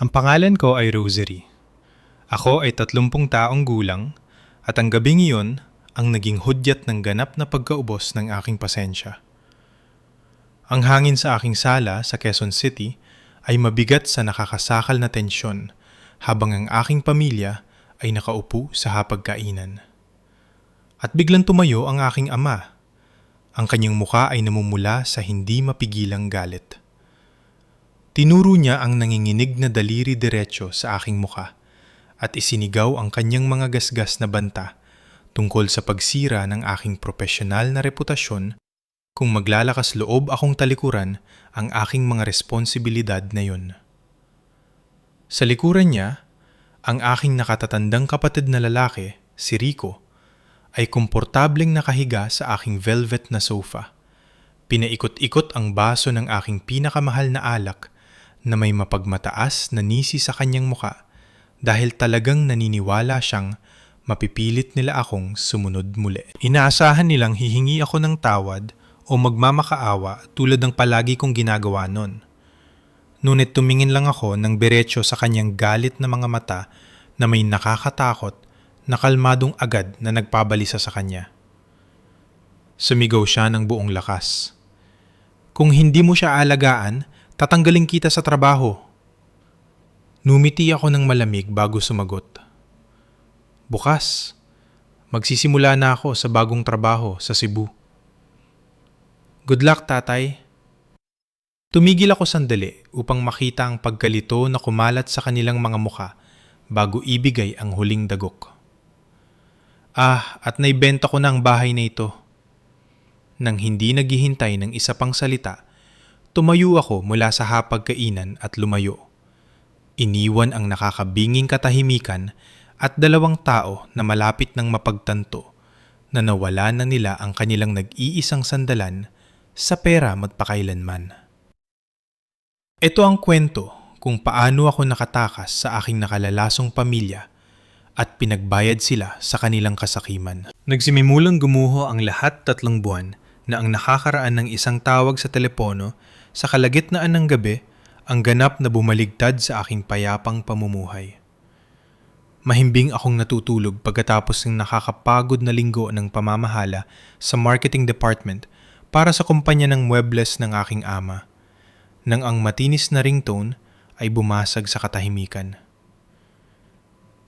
Ang pangalan ko ay Rosary. Ako ay 30 taong gulang at ang gabing iyon ang naging hudyat ng ganap na pagkaubos ng aking pasensya. Ang hangin sa aking sala sa Quezon City ay mabigat sa nakakasakal na tensyon habang ang aking pamilya ay nakaupo sa hapagkainan. At biglang tumayo ang aking ama. Ang kanyang muka ay namumula sa hindi mapigilang galit. Tinuro niya ang nanginginig na daliri diretso sa aking muka at isinigaw ang kanyang mga gasgas na banta tungkol sa pagsira ng aking propesyonal na reputasyon kung maglalakas loob akong talikuran ang aking mga responsibilidad na yun. Sa likuran niya, ang aking nakatatandang kapatid na lalaki, si Rico, ay komportableng nakahiga sa aking velvet na sofa. Pinaikot-ikot ang baso ng aking pinakamahal na alak na may mapagmataas na nisi sa kanyang muka dahil talagang naniniwala siyang mapipilit nila akong sumunod muli. Inaasahan nilang hihingi ako ng tawad o magmamakaawa tulad ng palagi kong ginagawa nun. Ngunit tumingin lang ako ng diretso sa kanyang galit na mga mata na may nakakatakot na kalmadong agad na nagpabalisa sa kanya. Sumigaw siya ng buong lakas. Kung hindi mo siya alagaan, tatanggalin kita sa trabaho. Numiti ako ng malamig bago sumagot. Bukas, magsisimula na ako sa bagong trabaho sa Cebu. Good luck, tatay. Tumigil ako sandali upang makita ang pagkalito na kumalat sa kanilang mga muka bago ibigay ang huling dagok. At naibenta ko na ang bahay na ito. Nang hindi naghihintay ng isa pang salita, tumayo ako mula sa hapagkainan at lumayo. Iniwan ang nakakabinging katahimikan at 2 tao na malapit ng mapagtanto na nawala na nila ang kanilang nag-iisang sandalan sa pera magpakailanman. Ito ang kwento kung paano ako nakatakas sa aking nakalalasong pamilya at pinagbayad sila sa kanilang kasakiman. Nagsimimulang gumuho ang lahat 3 buwan na ang nakakaraan ng isang tawag sa telepono sa kalagitnaan ng gabi ang ganap na bumaligtad sa aking payapang pamumuhay. Mahimbing akong natutulog pagkatapos ng nakakapagod na linggo ng pamamahala sa marketing department para sa kumpanya ng muebles ng aking ama, nang ang matinis na ringtone ay bumasag sa katahimikan.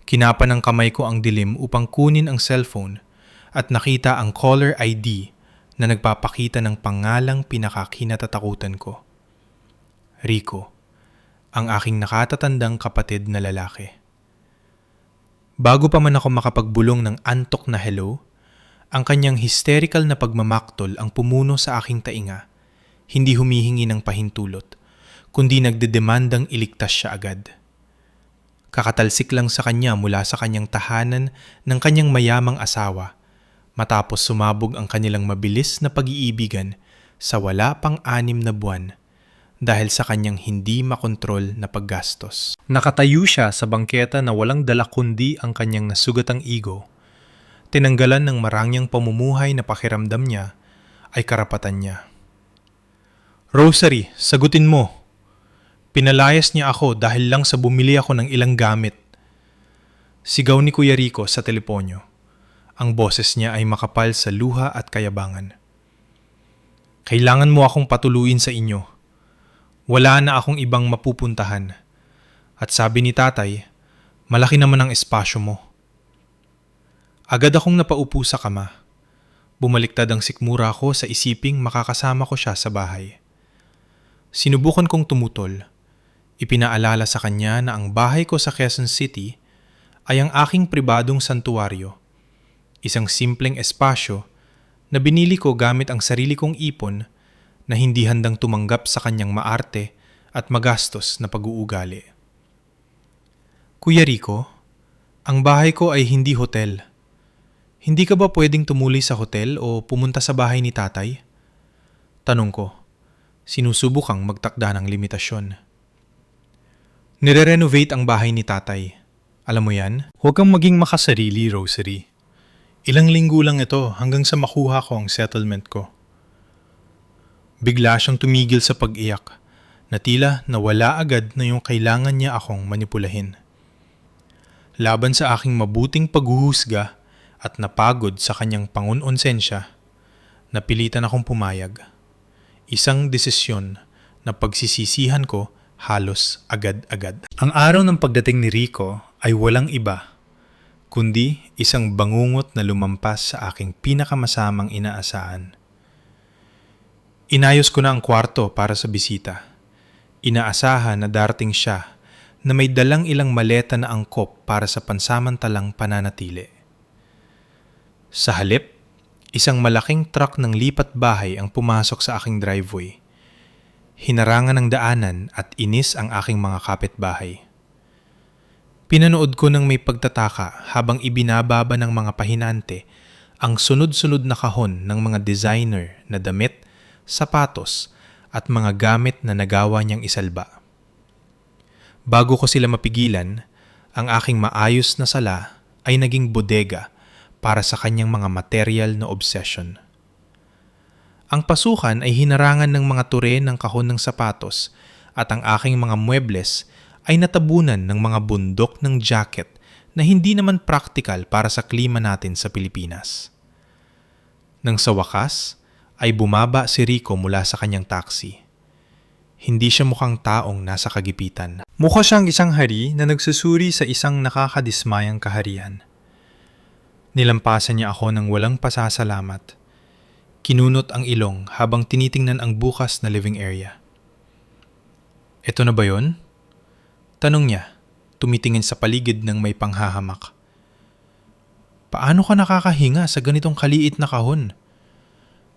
Kinapa ng kamay ko ang dilim upang kunin ang cellphone at nakita ang caller ID na nagpapakita ng pangalang pinakakinatatakutan ko. Rico, ang aking nakatatandang kapatid na lalaki. Bago pa man ako makapagbulong ng antok na hello, ang kanyang hysterical na pagmamaktol ang pumuno sa aking tainga, hindi humihingi ng pahintulot, kundi nagdedemandang iligtas siya agad. Kakatalsik lang sa kanya mula sa kanyang tahanan ng kanyang mayamang asawa matapos sumabog ang kanilang mabilis na pag-iibigan sa wala pang 6 na buwan dahil sa kanyang hindi makontrol na paggastos. Nakatayo siya sa bangketa na walang dala kundi ang kanyang nasugatang ego. Tinanggalan ng marangyang pamumuhay na pakiramdam niya ay karapatan niya. Rosary, sagutin mo. Pinalayas niya ako dahil lang sa bumili ako ng ilang gamit. Sigaw ni Kuya Rico sa teleponyo. Ang boses niya ay makapal sa luha at kayabangan. Kailangan mo akong patuluin sa inyo. Wala na akong ibang mapupuntahan. At sabi ni tatay, malaki naman ang espasyo mo. Agad akong napaupo sa kama. Bumaliktad ang sikmura ko sa isiping makakasama ko siya sa bahay. Sinubukan kong tumutol. Ipinaalala sa kanya na ang bahay ko sa Quezon City ay ang aking pribadong santuwaryo. Isang simpleng espasyo na binili ko gamit ang sarili kong ipon na hindi handang tumanggap sa kanyang maarte at magastos na pag-uugali. Kuya Rico, ang bahay ko ay hindi hotel. Hindi ka ba pwedeng tumuli sa hotel o pumunta sa bahay ni tatay? Tanong ko, sinusubukang magtakda ng limitasyon. Nire-renovate ang bahay ni tatay. Alam mo yan? Huwag kang maging makasarili, Rosary. Ilang linggo lang ito hanggang sa makuha ko ang settlement ko. Bigla siyang tumigil sa pag-iyak na tila nawala agad na yung kailangan niya akong manipulahin. Laban sa aking mabuting paghuhusga at napagod sa kanyang pangunonsensya, napilitan akong pumayag. Isang desisyon na pagsisisihan ko halos agad-agad. Ang araw ng pagdating ni Rico ay walang iba, kundi isang bangungot na lumampas sa aking pinakamasamang inaasahan. Inayos ko na ang kwarto para sa bisita. Inaasahan na darating siya na may dalang ilang maleta na angkop para sa pansamantalang pananatili. Sa halip, isang malaking truck ng lipat bahay ang pumasok sa aking driveway. Hinarangan ng daanan at inis ang aking mga kapitbahay. Pinanood ko ng may pagtataka habang ibinababa ng mga pahinante ang sunod-sunod na kahon ng mga designer na damit, sapatos at mga gamit na nagawa niyang isalba. Bago ko sila mapigilan, ang aking maayos na sala ay naging bodega para sa kanyang mga material na obsession. Ang pasukan ay hinarangan ng mga ture ng kahon ng sapatos at ang aking mga muebles ay natabunan ng mga bundok ng jacket na hindi naman praktikal para sa klima natin sa Pilipinas. Nang sa wakas, ay bumaba si Rico mula sa kanyang taxi. Hindi siya mukhang taong nasa kagipitan. Mukha siyang isang hari na nagsusuri sa isang nakakadismayang kaharian. Nilampasan niya ako ng walang pasasalamat. Kinunot ang ilong habang tinitingnan ang bukas na living area. "Ito na ba yun?" Tanong niya, tumitingin sa paligid ng may panghahamak. "Paano ka nakakahinga sa ganitong kaliit na kahon?"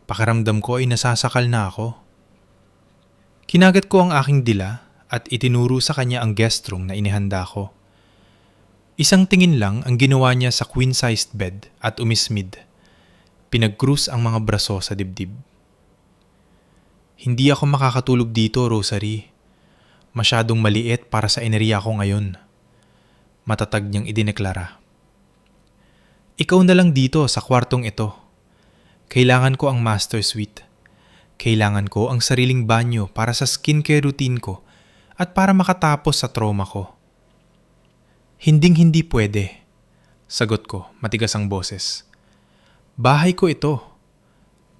Pakiramdam ko ay nasasakal na ako. Kinagat ko ang aking dila at itinuro sa kanya ang guest room na inihanda ko. Isang tingin lang ang ginawa niya sa queen-sized bed at umismid. Pinag-cruise ang mga braso sa dibdib. "Hindi ako makakatulog dito, Rosary. Masyadong maliit para sa enerhiya ko ngayon," matatag niyang idineklara. "Ikaw na lang dito sa kwartong ito. Kailangan ko ang master suite. Kailangan ko ang sariling banyo para sa skincare routine ko at para makatapos sa trauma ko." "Hinding-hindi pwede," sagot ko, matigas ang boses. "Bahay ko ito.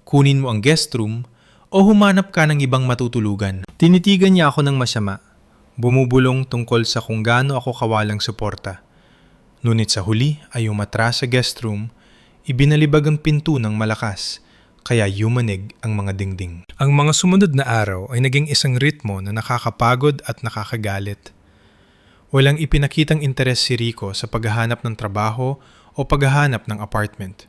Kunin mo ang guest room o humanap ka ng ibang matutulugan." Tinitigan niya ako ng masyama, bumubulong tungkol sa kung gaano ako kawalang suporta. Ngunit sa huli ay umatras sa guest room, ibinalibag ang pinto ng malakas, kaya yumanig ang mga dingding. Ang mga sumunod na araw ay naging isang ritmo na nakakapagod at nakakagalit. Walang ipinakitang interes si Rico sa paghahanap ng trabaho o paghahanap ng apartment.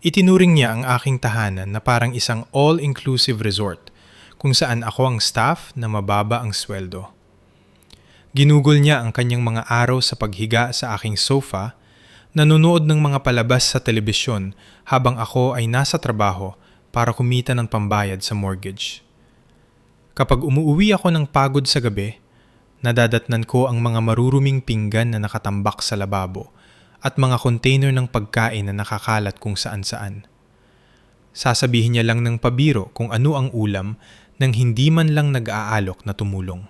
Itinuring niya ang aking tahanan na parang isang all-inclusive resort kung saan ako ang staff na mababa ang sweldo. Ginugol niya ang kanyang mga araw sa paghiga sa aking sofa, nanonood ng mga palabas sa telebisyon habang ako ay nasa trabaho para kumita ng pambayad sa mortgage. Kapag umuuwi ako ng pagod sa gabi, nadadatnan ko ang mga maruruming pinggan na nakatambak sa lababo at mga container ng pagkain na nakakalat kung saan-saan. Sasabihin niya lang ng pabiro kung ano ang ulam nang hindi man lang nag-aalok na tumulong.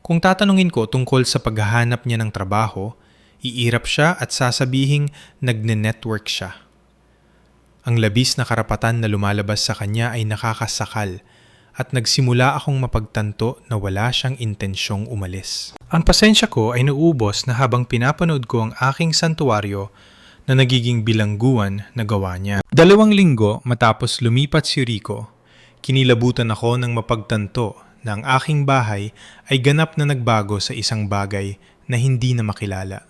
Kung tatanungin ko tungkol sa paghahanap niya ng trabaho, iirap siya at sasabihing nagne-network siya. Ang labis na karapatan na lumalabas sa kanya ay nakakasakal at nagsimula akong mapagtanto na wala siyang intensyong umalis. Ang pasensya ko ay naubos na habang pinapanood ko ang aking santuwaryo na nagiging bilangguan na gawa niya. 2 linggo matapos lumipat si Rico, kinilabutan ako ng mapagtanto na ang aking bahay ay ganap na nagbago sa isang bagay na hindi na makilala.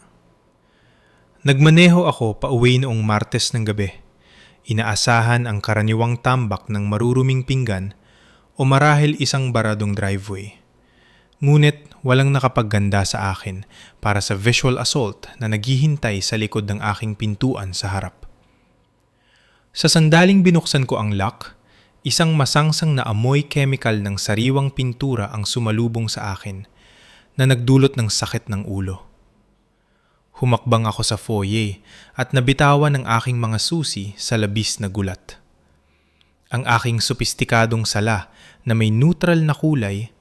Nagmaneho ako pauwi noong Martes ng gabi. Inaasahan ang karaniwang tambak ng maruruming pinggan o marahil isang baradong driveway. Ngunit walang nakapagganda sa akin para sa visual assault na naghihintay sa likod ng aking pintuan sa harap. Sa sandaling binuksan ko ang lock, isang masangsang na amoy chemical ng sariwang pintura ang sumalubong sa akin na nagdulot ng sakit ng ulo. Humakbang ako sa foyer at nabitawan ng aking mga susi sa labis na gulat. Ang aking sopistikadong sala na may neutral na kulay,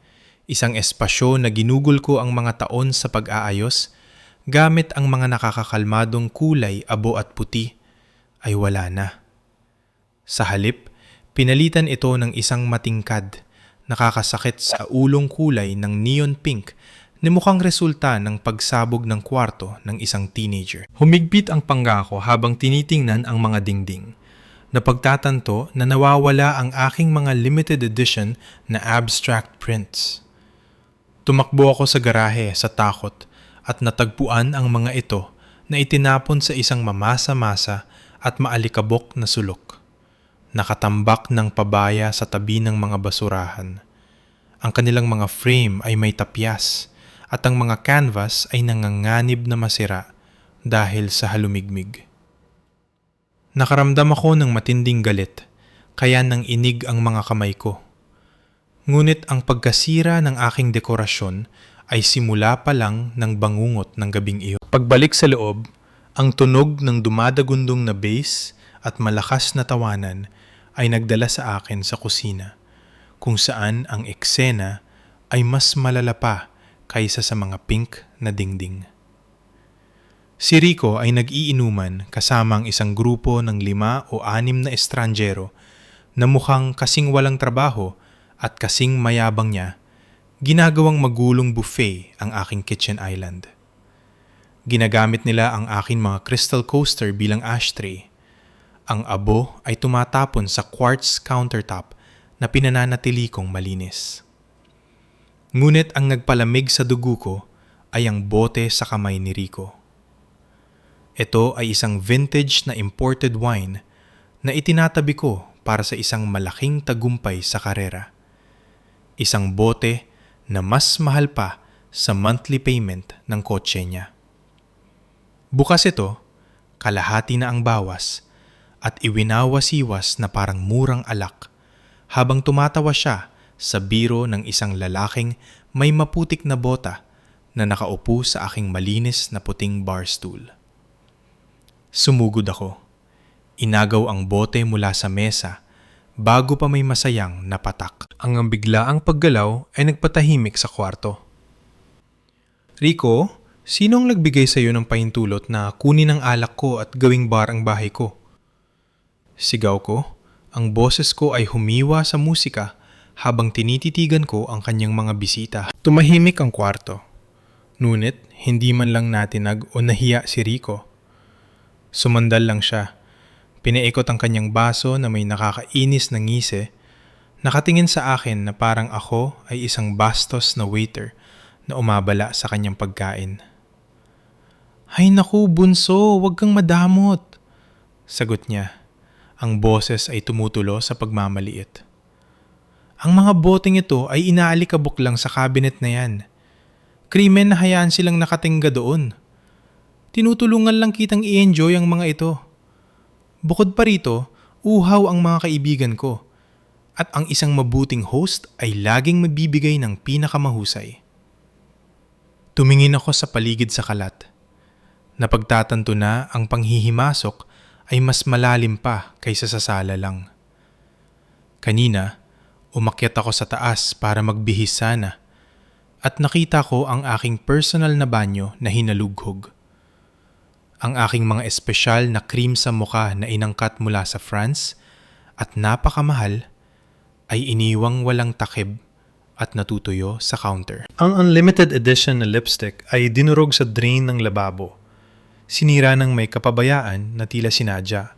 isang espasyo na ginugol ko ang mga taon sa pag-aayos, gamit ang mga nakakakalmadong kulay abo at puti, ay wala na. Sa halip, pinalitan ito ng isang matingkad, nakakasakit sa ulong kulay ng neon pink na mukhang resulta ng pagsabog ng kwarto ng isang teenager. Humigpit ang pangako habang tinitingnan ang mga dingding. Napagtatanto na nawawala ang aking mga limited edition na abstract prints. Tumakbo ako sa garahe sa takot at natagpuan ang mga ito na itinapon sa isang mamasa-masa at maalikabok na sulok. Nakatambak ng pabaya sa tabi ng mga basurahan. Ang kanilang mga frame ay may tapyas at ang mga canvas ay nanganganib na masira dahil sa halumigmig. Nakaramdam ako ng matinding galit, kaya nang inig ang mga kamay ko. Ngunit ang pagkasira ng aking dekorasyon ay simula pa lang ng bangungot ng gabing iyon. Pagbalik sa loob, ang tunog ng dumadagundong na bass at malakas na tawanan ay nagdala sa akin sa kusina, kung saan ang eksena ay mas malala pa kaysa sa mga pink na dingding. Si Rico ay nag-iinuman kasama ang isang grupo ng 5 o 6 na estranjero na mukhang kasing walang trabaho at kasing mayabang niya. Ginagawang magulong buffet ang aking kitchen island. Ginagamit nila ang aking mga crystal coaster bilang ashtray. Ang abo ay tumatapon sa quartz countertop na pinananatili kong malinis. Ngunit ang nagpalamig sa dugo ko ay ang bote sa kamay ni Rico. Ito ay isang vintage na imported wine na itinatabi ko para sa isang malaking tagumpay sa karera. Isang bote na mas mahal pa sa monthly payment ng kotse niya. Bukas ito, kalahati na ang bawas at iwinawasiwas na parang murang alak habang tumatawa siya sa biro ng isang lalaking may maputik na bota na nakaupo sa aking malinis na puting bar stool. Sumugod ako. Inagaw ang bote mula sa mesa bago pa may masayang napatak. Ang biglaang paggalaw ay nagpatahimik sa kwarto. Rico, sinong nagbigay sa iyo ng pahintulot na kunin ang alak ko at gawing bar ang bahay ko? Sigaw ko. Ang boses ko ay humiwa sa musika habang tinititigan ko ang kanyang mga bisita. Tumahimik ang kwarto. Ngunit hindi man lang natinag o nahiya si Rico. Sumandal lang siya. Pinaikot ang kanyang baso na may nakakainis na ngise. Nakatingin sa akin na parang ako ay isang bastos na waiter na umabala sa kanyang pagkain. "Hay naku, bunso, wag kang madamot," sagot niya. Ang boses ay tumutulo sa pagmamaliit. "Ang mga boteng ito ay inaalikabok lang sa cabinet na yan. Krimen na hayaan silang nakatingga doon. Tinutulungan lang kitang i-enjoy ang mga ito. Bukod pa rito, uhaw ang mga kaibigan ko. At ang isang mabuting host ay laging magbibigay ng pinakamahusay." Tumingin ako sa paligid sa kalat. Napagtatanto na ang panghihimasok ay mas malalim pa kaysa sa sala lang. Kanina, umakyat ako sa taas para magbihis sana at nakita ko ang aking personal na banyo na hinalughog. Ang aking mga espesyal na cream sa mukha na inangkat mula sa France at napakamahal ay iniwang walang takip at natutuyo sa counter. Ang unlimited edition na lipstick ay dinurog sa drain ng lababo. Sinira ng may kapabayaan na tila sinadya.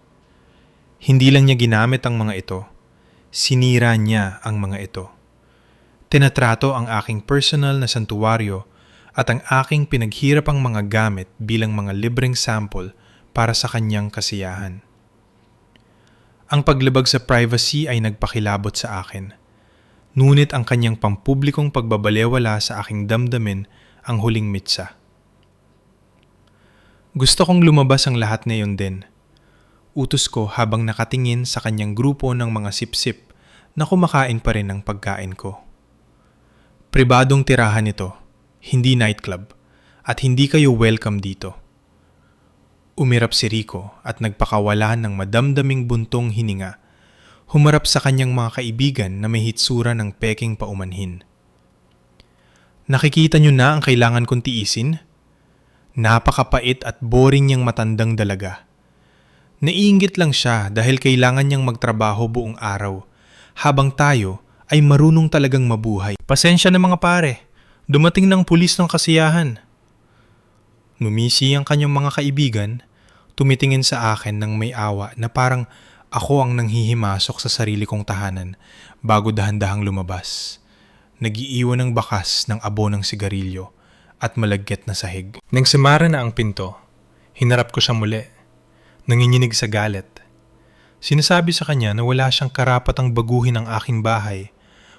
Hindi lang niya ginamit ang mga ito. Sinira niya ang mga ito. Tinatrato ang aking personal na santuwaryo at ang aking pinaghirapang mga gamit bilang mga libreng sample para sa kanyang kasiyahan. Ang paglabag sa privacy ay nagpakilabot sa akin. Ngunit ang kanyang pampublikong pagbabalewala sa aking damdamin ang huling mitsa. Gusto kong lumabas ang lahat na yun din. Utos ko habang nakatingin sa kanyang grupo ng mga sip-sip na kumakain pa rin ng pagkain ko. Pribadong tirahan ito, hindi nightclub, at hindi kayo welcome dito. Umirap si Rico at nagpakawala ng madamdaming buntong hininga. humarap sa kanyang mga kaibigan na may hitsura ng peking paumanhin. Nakikita niyo na ang kailangan kong tiisin? Napakapait at boring niyang matandang dalaga. Naiinggit lang siya dahil kailangan niyang magtrabaho buong araw, habang tayo ay marunong talagang mabuhay. Pasensya na mga pare, dumating ng pulis ng kasiyahan. Numisi ang kanyang mga kaibigan, tumitingin sa akin ng may awa na parang ako ang nanghihimasok sa sarili kong tahanan bago dahan-dahang lumabas. Nagiiwan ng bakas ng abo ng sigarilyo at malagkit na sahig. Nang simara na ang pinto, hinarap ko siya muli. Nanginginig sa galit. Sinasabi sa kanya na wala siyang karapatang baguhin ang aking bahay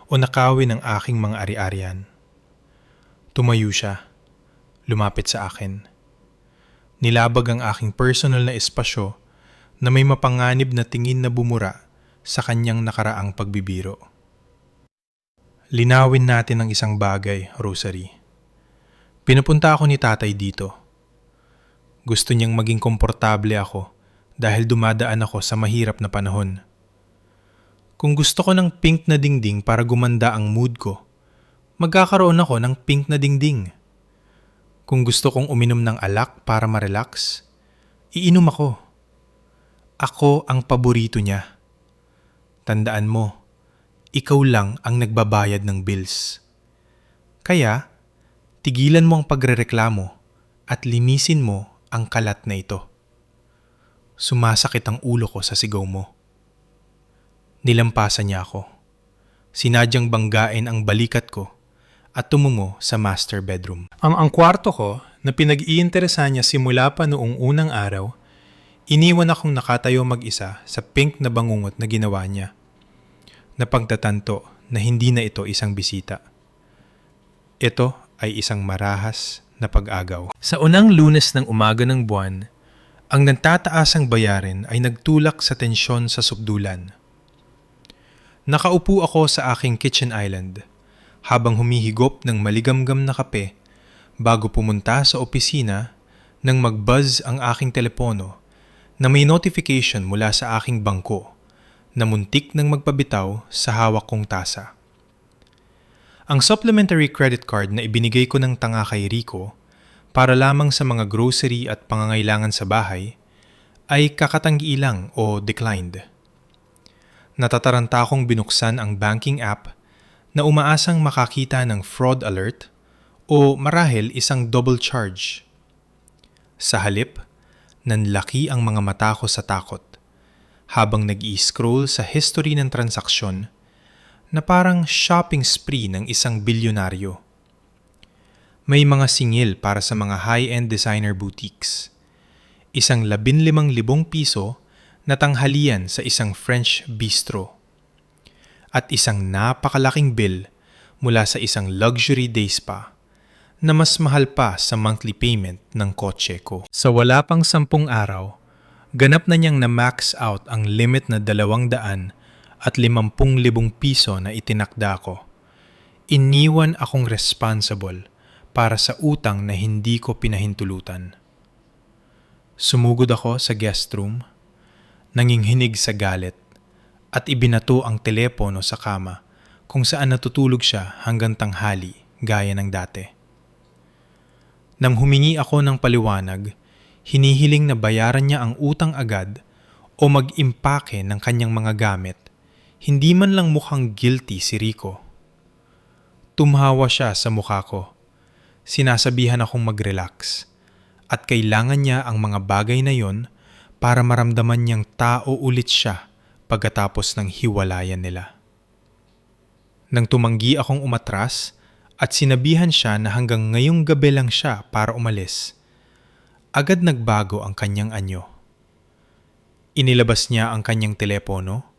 o nakawin ang aking mga ari-arian. Tumayo siya. Lumapit sa akin. Nilabag ang aking personal na espasyo na may mapanganib na tingin na bumura sa kanyang nakaraang pagbibiro. Linawin natin ang isang bagay, Rosary. Pinupunta ako ni tatay dito. Gusto niyang maging komportable ako dahil dumadaan ako sa mahirap na panahon. Kung gusto ko ng pink na dingding para gumanda ang mood ko, magkakaroon ako ng pink na dingding. Kung gusto kong uminom ng alak para ma-relax, iinom ako. Ako ang paborito niya. Tandaan mo, ikaw lang ang nagbabayad ng bills. Kaya, tigilan mo ang pagrereklamo at linisin mo ang kalat na ito. Sumasakit ang ulo ko sa sigaw mo. Nilampasan niya ako. Sinadyang banggain ang balikat ko at tumungo sa master bedroom. Ang kwarto ko na pinag-iinteresan niya simula pa noong unang araw, iniwan akong nakatayo mag-isa sa pink na bangungot na ginawa niya. Napagtatanto na hindi na ito isang bisita. Ito ay isang marahas na pag-agaw. Sa unang Lunes ng umaga ng buwan, ang nagtataasang bayarin ay nagtulak sa tensyon sa sukdulan. Nakaupo ako sa aking kitchen island habang humihigop ng maligamgam na kape bago pumunta sa opisina nang mag-buzz ang aking telepono na may notification mula sa aking bangko na muntik nang magpabitaw sa hawak kong tasa. Ang supplementary credit card na ibinigay ko ng tanga kay Rico para lamang sa mga grocery at pangangailangan sa bahay ay kakatanggi-ilang o declined. Natataranta akong binuksan ang banking app na umaasang makakita ng fraud alert o marahil isang double charge. Sa halip, nanlaki ang mga mata ko sa takot habang nag-i-scroll sa history ng transaksyon na parang shopping spree ng isang bilyonaryo. May mga singil para sa mga high-end designer boutiques. Isang 15,000 piso na tanghalian sa isang French bistro. At isang napakalaking bill mula sa isang luxury day spa na mas mahal pa sa monthly payment ng kotse ko. Sa wala pang 10 araw, ganap na niyang na-max out ang limit na 250,000 piso na itinakda ko. Iniwan akong responsible para sa utang na hindi ko pinahintulutan. Sumugod ako sa guest room, nanginghinig sa galit, at ibinato ang telepono sa kama kung saan natutulog siya hanggang tanghali gaya ng dati. Nang humingi ako ng paliwanag, hinihiling na bayaran niya ang utang agad o mag-impake ng kanyang mga gamit, hindi man lang mukhang guilty si Rico. Tumhawa siya sa mukha ko. Sinasabihan akong mag-relax at kailangan niya ang mga bagay na yon para maramdaman niyang tao ulit siya pagkatapos ng hiwalayan nila. Nang tumanggi akong umatras at sinabihan siya na hanggang ngayong gabi lang siya para umalis, agad nagbago ang kanyang anyo. Inilabas niya ang kanyang telepono.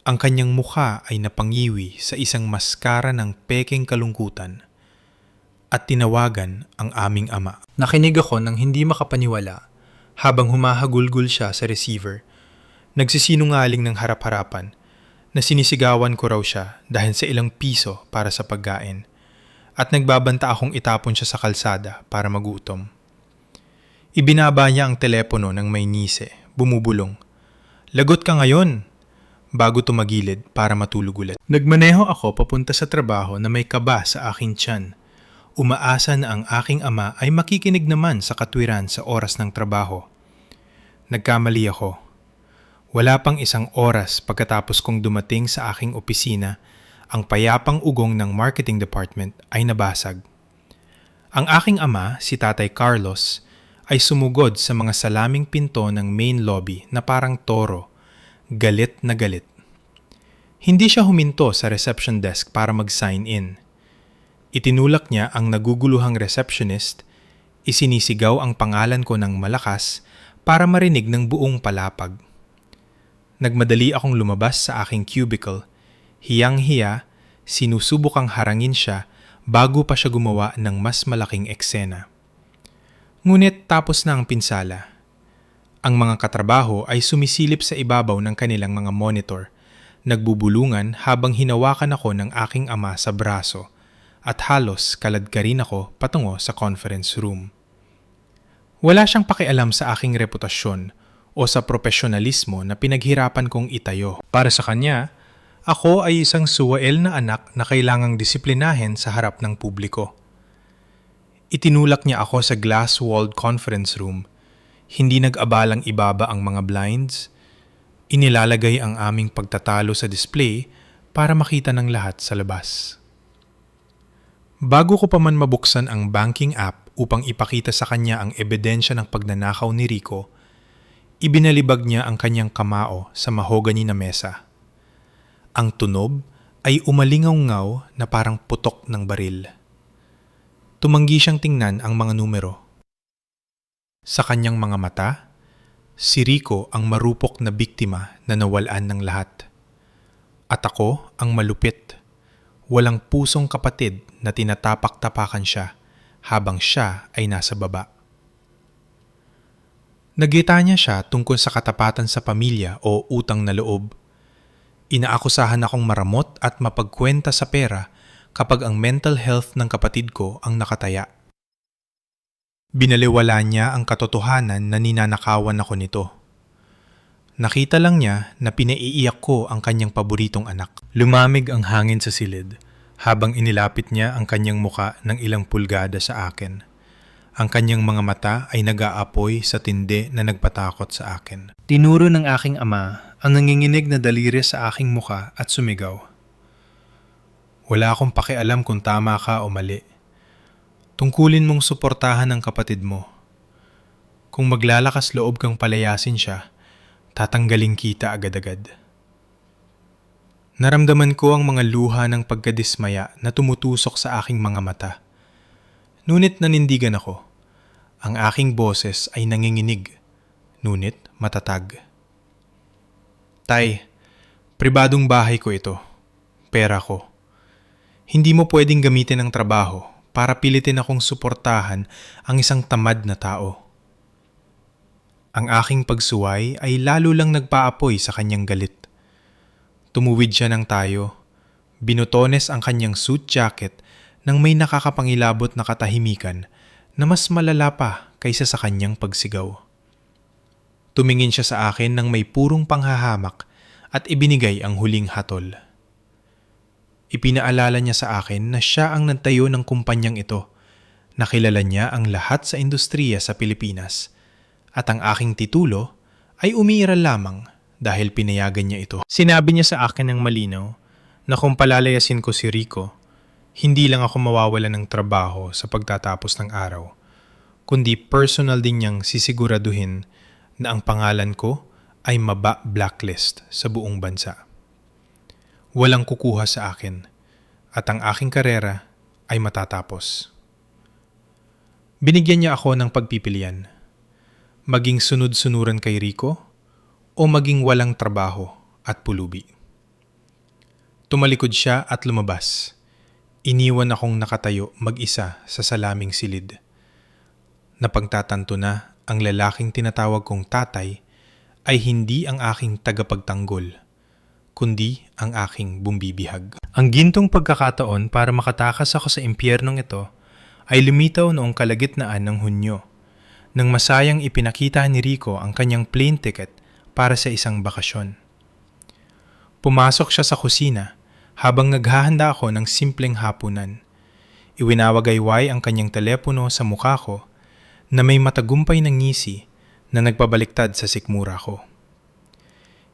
Ang kanyang mukha ay napangiwi sa isang maskara ng pekeng kalungkutan at tinawagan ang aming ama. Nakinig ako ng hindi makapaniwala habang humahagulgol siya sa receiver. Nagsisinungaling ng harap-harapan na sinisigawan ko raw siya dahil sa ilang piso para sa pagkain at nagbabanta akong itapon siya sa kalsada para magutom. Ibinaba niya ang telepono ng may ngise, bumubulong. "Lagot ka ngayon! bago tumagilid para matulog ulit. Nagmaneho ako papunta sa trabaho na may kaba sa aking tiyan. Umaasa na ang aking ama ay makikinig naman sa katwiran sa oras ng trabaho. Nagkamali ako. Wala pang isang oras pagkatapos kong dumating sa aking opisina, ang payapang ugong ng marketing department ay nabasag. Ang aking ama, si Tatay Carlos, ay sumugod sa mga salaming pinto ng main lobby na parang toro, galit na galit. Hindi siya huminto sa reception desk para mag-sign in. Itinulak niya ang naguguluhang receptionist, isinisigaw ang pangalan ko ng malakas para marinig ng buong palapag. Nagmadali akong lumabas sa aking cubicle, hiyang-hiya, sinusubukang harangin siya bago pa siya gumawa ng mas malaking eksena. Ngunit tapos na ang pinsala. Ang mga katrabaho ay sumisilip sa ibabaw ng kanilang mga monitor, nagbubulungan habang hinawakan ako ng aking ama sa braso at halos kaladkarin ako patungo sa conference room. Wala siyang pakialam sa aking reputasyon o sa profesionalismo na pinaghirapan kong itayo. Para sa kanya, ako ay isang suwael na anak na kailangang disiplinahin sa harap ng publiko. Itinulak niya ako sa glass-walled conference room. Hindi nag-abalang ibaba ang mga blinds. Inilalagay ang aming pagtatalo sa display para makita ng lahat sa labas. Bago ko pa man mabuksan ang banking app upang ipakita sa kanya ang ebidensya ng pagnanakaw ni Rico, ibinalibag niya ang kanyang kamao sa mahogany na mesa. Ang tunog ay umalingaw-ngaw na parang putok ng baril. Tumanggi siyang tingnan ang mga numero. Sa kanyang mga mata, si Rico ang marupok na biktima na nawalan ng lahat. At ako ang malupit, walang pusong kapatid na tinatapak-tapakan siya habang siya ay nasa baba. Nagita niya siya tungkol sa katapatan sa pamilya o utang na loob. Inaakusahan akong maramot at mapagkwenta sa pera kapag ang mental health ng kapatid ko ang nakataya. Binaliwala niya ang katotohanan na ninanakawan ako nito. Nakita lang niya na pinaiiyak ko ang kanyang paboritong anak. Lumamig ang hangin sa silid habang inilapit niya ang kanyang muka ng ilang pulgada sa akin. Ang kanyang mga mata ay nag-aapoy sa tindi na nagpatakot sa akin. Tinuro ng aking ama ang nanginginig na daliri sa aking muka at sumigaw. Wala akong pakialam kung tama ka o mali. Tungkulin mong suportahan ang kapatid mo. Kung maglalakas loob kang palayasin siya, tatanggalin kita agad-agad. Naramdaman ko ang mga luha ng pagkadismaya na tumutusok sa aking mga mata. Ngunit nanindigan ako. Ang aking boses ay nanginginig, ngunit matatag. Tay, pribadong bahay ko ito. Pera ko. Hindi mo pwedeng gamitin ang trabaho para pilitin akong suportahan ang isang tamad na tao. Ang aking pagsuway ay lalo lang nagpaapoy sa kanyang galit. Tumuwid siya ng tayo. Binutones ang kanyang suit jacket nang may nakakapangilabot na katahimikan na mas malala pa kaysa sa kanyang pagsigaw. Tumingin siya sa akin nang may purong panghahamak at ibinigay ang huling hatol. Ipinaalala niya sa akin na siya ang nagtayo ng kumpanyang ito. Nakilala niya ang lahat sa industriya sa Pilipinas at ang aking titulo ay umiiral lamang dahil pinayagan niya ito. Sinabi niya sa akin ng malinaw na kung palalayasin ko si Rico, hindi lang ako mawawalan ng trabaho sa pagtatapos ng araw, kundi personal din niyang sisiguraduhin na ang pangalan ko ay maba-blacklist sa buong bansa. Walang kukuha sa akin at ang aking karera ay matatapos. Binigyan niya ako ng pagpipilian. Maging sunod-sunuran kay Rico o maging walang trabaho at pulubi. Tumalikod siya at lumabas. Iniwan akong nakatayo mag-isa sa salaming silid. Napagtatanto na ang lalaking tinatawag kong tatay ay hindi ang aking tagapagtanggol, kundi ang aking bumbibihag. Ang gintong pagkakataon para makatakas ako sa impyernong ito ay lumitaw noong kalagitnaan ng Hunyo, nang masayang ipinakita ni Rico ang kanyang plane ticket para sa isang bakasyon. Pumasok siya sa kusina habang naghahanda ako ng simpleng hapunan. Iwinawagayway ang kanyang telepono sa mukha ko na may matagumpay ng ngisi na nagpabaliktad sa sikmura ko.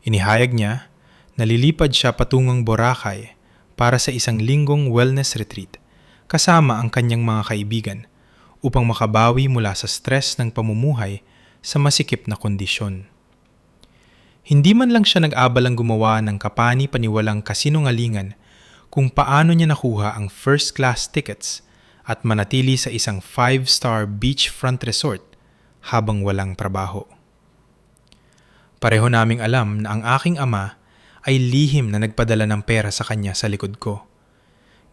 Inihayag niya na lilipad siya patungong Boracay para sa isang linggong wellness retreat kasama ang kanyang mga kaibigan upang makabawi mula sa stress ng pamumuhay sa masikip na kondisyon. Hindi man lang siya nag-abalang gumawa ng kapani-paniwalang kasinungalingan kung paano niya nakuha ang first-class tickets at manatili sa isang 5-star beachfront resort habang walang trabaho. Pareho naming alam na ang aking ama ay lihim na nagpadala ng pera sa kanya sa likod ko.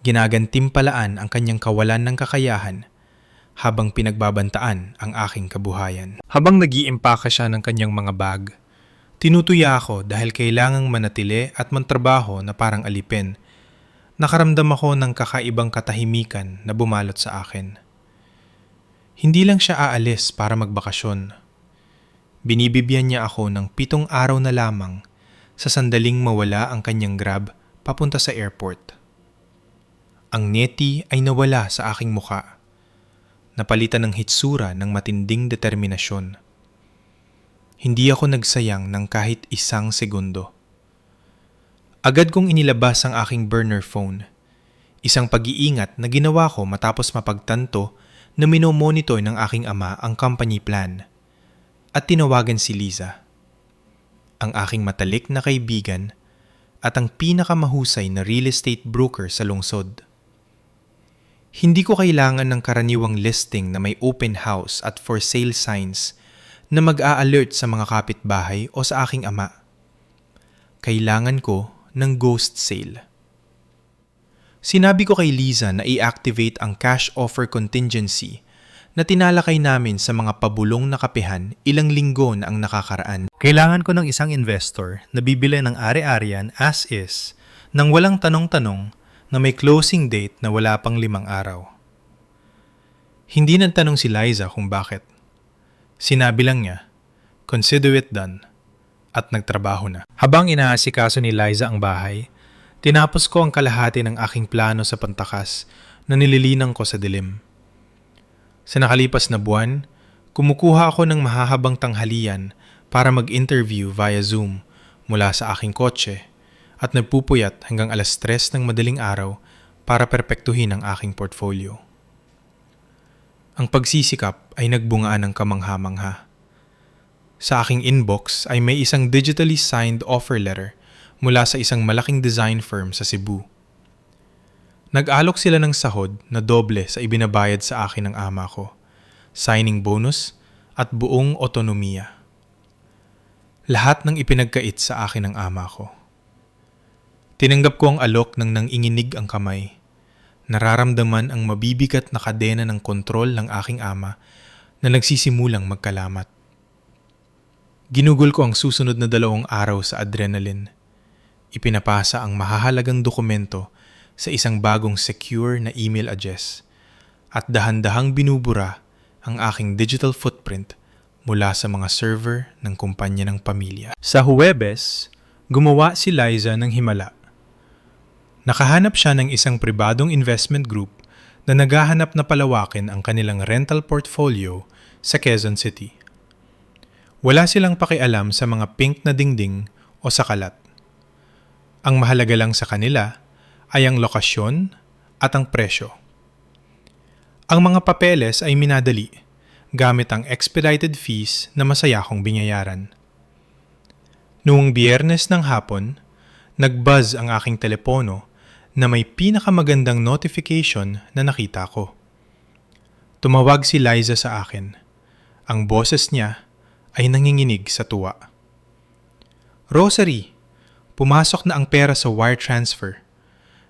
Ginagantimpalaan ang kanyang kawalan ng kakayahan habang pinagbabantaan ang aking kabuhayan. Habang nag-iimpaka siya ng kanyang mga bag, tinutuya ako dahil kailangang manatili at mantrabaho na parang alipin. Nakaramdam ako ng kakaibang katahimikan na bumalot sa akin. Hindi lang siya aalis para magbakasyon. Binibibigyan niya ako ng 7 araw na lamang sa sandaling mawala ang kanyang grab papunta sa airport. Ang neti ay nawala sa aking muka. Napalitan ng hitsura ng matinding determinasyon. Hindi ako nagsayang ng kahit 1 segundo. Agad kong inilabas ang aking burner phone. Isang pag-iingat na ginawa ko matapos mapagtanto na minomonitor ng aking ama ang company plan. At tinawagan si Liza, ang aking matalik na kaibigan at ang pinakamahusay na real estate broker sa lungsod. Hindi ko kailangan ng karaniwang listing na may open house at for sale signs na mag-a-alert sa mga kapitbahay o sa aking ama. Kailangan ko ng ghost sale. Sinabi ko kay Liza na i-activate ang cash offer contingency na tinalakay namin sa mga pabulong na kapehan ilang linggo na ang nakakaraan. Kailangan ko ng isang investor na bibili ng ari-arian as is nang walang tanong-tanong na may closing date na wala pang 5 araw. Hindi nagtanong si Liza kung bakit. Sinabi lang niya, consider it done. At nagtrabaho na. Habang inaasikaso ni Liza ang bahay, tinapos ko ang kalahati ng aking plano sa pantakas na nililinang ko sa dilim. Sa nakalipas na buwan, kumukuha ako ng mahahabang tanghalian para mag-interview via Zoom mula sa aking kotse at nagpupuyat hanggang 3:00 ng madaling araw para perpektuhin ang aking portfolio. Ang pagsisikap ay nagbungaan ng kamangha-mangha. Sa aking inbox ay may isang digitally signed offer letter mula sa isang malaking design firm sa Cebu. Nag-alok sila ng sahod na doble sa ibinabayad sa akin ng ama ko, signing bonus at buong otonomiya. Lahat ng ipinagkait sa akin ng ama ko. Tinanggap ko ang alok nang nanginginig ang kamay. Nararamdaman ang mabibigat na kadena ng kontrol ng aking ama na nagsisimulang magkalamat. Ginugol ko ang susunod na 2 araw sa adrenaline. Ipinapasa ang mahahalagang dokumento sa isang bagong secure na email address at dahan-dahang binubura ang aking digital footprint mula sa mga server ng kumpanya ng pamilya. Sa Huwebes, gumawa si Liza ng himala. Nakahanap siya ng isang pribadong investment group na naghahanap na palawakin ang kanilang rental portfolio sa Quezon City. Wala silang pakialam sa mga pink na dingding o sa kalat. Ang mahalaga lang sa kanila ay ang lokasyon at ang presyo. Ang mga papeles ay minadali gamit ang expedited fees na masaya kong binayaran. Noong Biyernes ng hapon, nag-buzz ang aking telepono na may pinakamagandang notification na nakita ko. Tumawag si Liza sa akin. Ang boses niya ay nanginginig sa tuwa. Rosary, pumasok na ang pera sa wire transfer.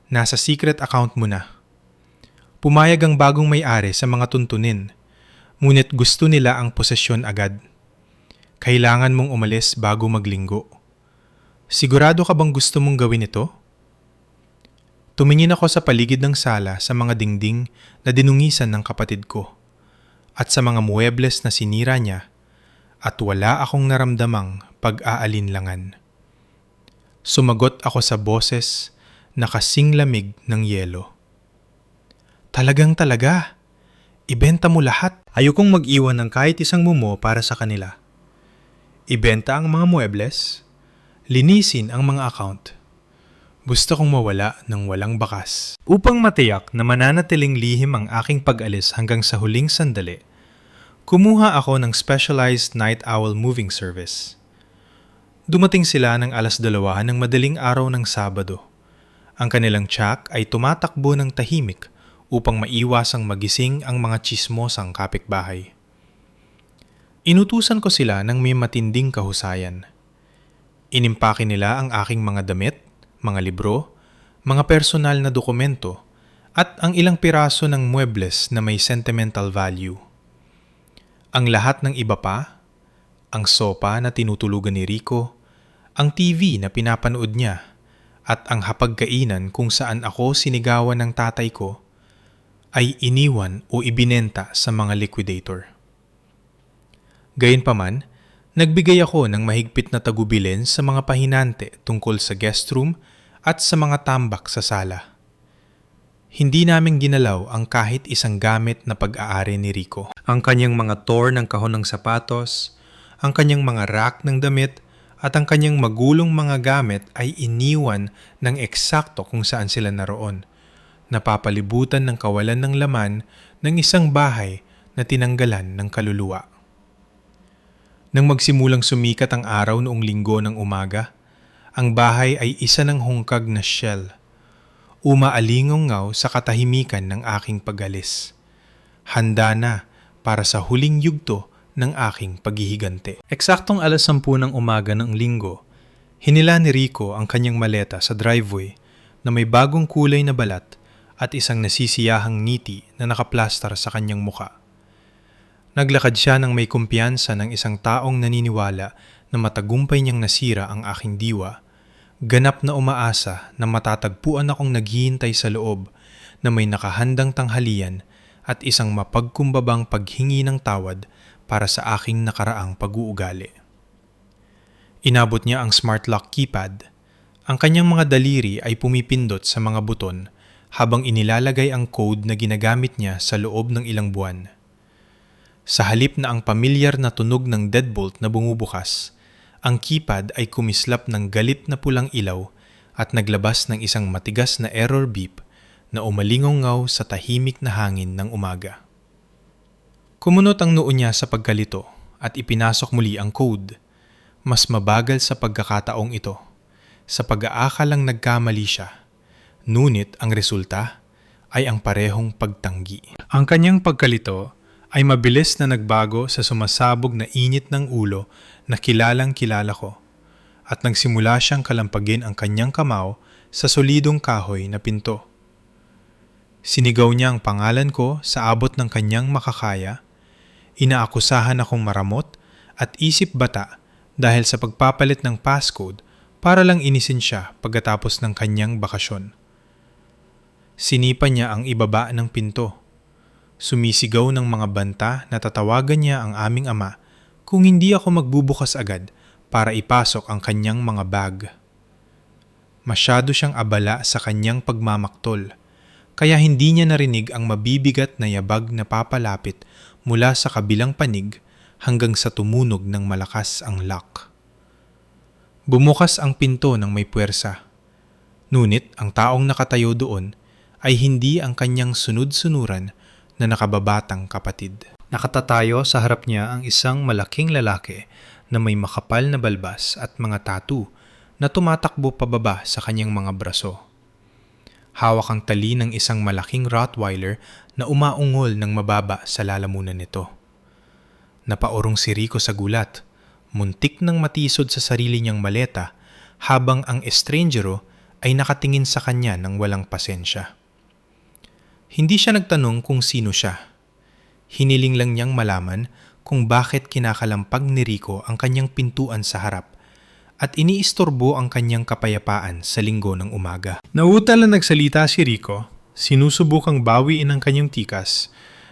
Nasa secret account mo na. Pumayag ang bagong may-ari sa mga tuntunin, ngunit gusto nila ang posesyon agad. Kailangan mong umalis bago maglinggo. Sigurado ka bang gusto mong gawin ito? Tumingin ako sa paligid ng sala sa mga dingding na dinungisan ng kapatid ko at sa mga muebles na sinira niya at wala akong naramdamang pag-aalinlangan. Sumagot ako sa boses na kasing lamig ng yelo. Talagang talaga. Ibenta mo lahat. Ayokong mag-iwan ng kahit isang mumo para sa kanila. Ibenta ang mga muebles. Linisin ang mga account. Gusto kong mawala ng walang bakas. Upang matiyak na mananatiling lihim ang aking pag-alis hanggang sa huling sandali, kumuha ako ng specialized night owl moving service. Dumating sila ng 2:00 ng madaling araw ng Sabado. Ang kanilang tiyak ay tumatakbo ng tahimik upang maiwasang magising ang mga tsismosang kapitbahay. Inutusan ko sila ng may matinding kahusayan. Inimpake nila ang aking mga damit, mga libro, mga personal na dokumento, at ang ilang piraso ng muebles na may sentimental value. Ang lahat ng iba pa, ang sopa na tinutulugan ni Rico, ang TV na pinapanood niya, at ang hapagkainan kung saan ako sinigawan ng tatay ko, ay iniwan o ibinenta sa mga liquidator. Gayunpaman, nagbigay ako ng mahigpit na tagubilin sa mga pahinante tungkol sa guest room at sa mga tambak sa sala. Hindi namin ginalaw ang kahit isang gamit na pag-aari ni Rico. Ang kanyang mga tour ng kahon ng sapatos, ang kanyang mga rack ng damit, at ang kanyang magulong mga gamit ay iniwan ng eksakto kung saan sila naroon, napapalibutan ng kawalan ng laman ng isang bahay na tinanggalan ng kaluluwa. Nang magsimulang sumikat ang araw noong Linggo ng umaga, ang bahay ay isa ng hungkag na shell. Umaalingaw sa katahimikan ng aking pag-alis. Handa na para sa huling yugto ng aking paghihigante. Eksaktong 10:00 ng umaga ng Linggo, hinila ni Rico ang kanyang maleta sa driveway na may bagong kulay na balat at isang nasisiyahang ngiti na nakaplastar sa kanyang muka. Naglakad siya ng may kumpiyansa ng isang taong naniniwala na matagumpay niyang nasira ang aking diwa, ganap na umaasa na matatagpuan akong naghihintay sa loob na may nakahandang tanghalian at isang mapagkumbabang paghingi ng tawad para sa aking nakaraang pag-uugali. Inabot niya ang smart lock keypad. Ang kanyang mga daliri ay pumipindot sa mga buton habang inilalagay ang code na ginagamit niya sa loob ng ilang buwan. Sa halip na ang pamilyar na tunog ng deadbolt na bumubukas, ang keypad ay kumislap ng galit na pulang ilaw at naglabas ng isang matigas na error beep na umalingaw sa tahimik na hangin ng umaga. Kumunot ang noo niya sa pagkalito at ipinasok muli ang code. Mas mabagal sa pagkakataong ito, sa pag-aakalang nagkamali siya. Ngunit ang resulta ay ang parehong pagtanggi. Ang kanyang pagkalito ay mabilis na nagbago sa sumasabog na init ng ulo na kilalang kilala ko, at nagsimula siyang kalampagin ang kanyang kamao sa solidong kahoy na pinto. Sinigaw niya ang pangalan ko sa abot ng kanyang makakaya. Inaakusahan akong maramot at isip bata dahil sa pagpapalit ng passcode para lang inisin siya pagkatapos ng kanyang bakasyon. Sinipa niya ang ibaba ng pinto. Sumisigaw ng mga banta na tatawagan niya ang aming ama kung hindi ako magbubukas agad para ipasok ang kanyang mga bag. Masyado siyang abala sa kanyang pagmamaktol, kaya hindi niya narinig ang mabibigat na yabag na papalapit mula sa kabilang panig hanggang sa tumunog ng malakas ang lock. Bumukas ang pinto ng may puwersa. Ngunit ang taong nakatayo doon ay hindi ang kanyang sunod-sunuran na nakababatang kapatid. Nakatatayo sa harap niya ang isang malaking lalaki na may makapal na balbas at mga tattoo na tumatakbo pababa sa kanyang mga braso. Hawak ang tali ng isang malaking Rottweiler na umaungol ng mababa sa lalamunan nito. Napaorong si Rico sa gulat, muntik nang matisod sa sarili niyang maleta habang ang estrangero ay nakatingin sa kanya ng walang pasensya. Hindi siya nagtanong kung sino siya. Hiniling lang niyang malaman kung bakit kinakalampag ni Rico ang kanyang pintuan sa harap at iniistorbo ang kanyang kapayapaan sa Linggo ng umaga. Nautal na nagsalita si Rico, sinusubukang bawiin ang kanyang tikas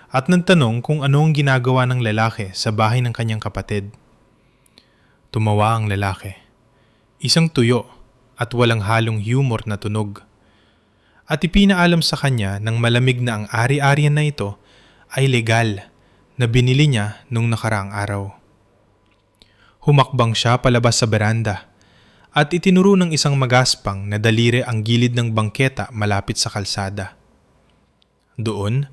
at nagtanong kung ano ang ginagawa ng lalaki sa bahay ng kanyang kapatid. Tumawa ang lalaki. Isang tuyo at walang halong humor na tunog. At ipinaalam sa kanya ng malamig na ang ari-arian na ito ay legal na binili niya nung nakaraang araw. Humakbang siya palabas sa beranda at itinuro ng isang magaspang na daliri ang gilid ng bangketa malapit sa kalsada. Doon,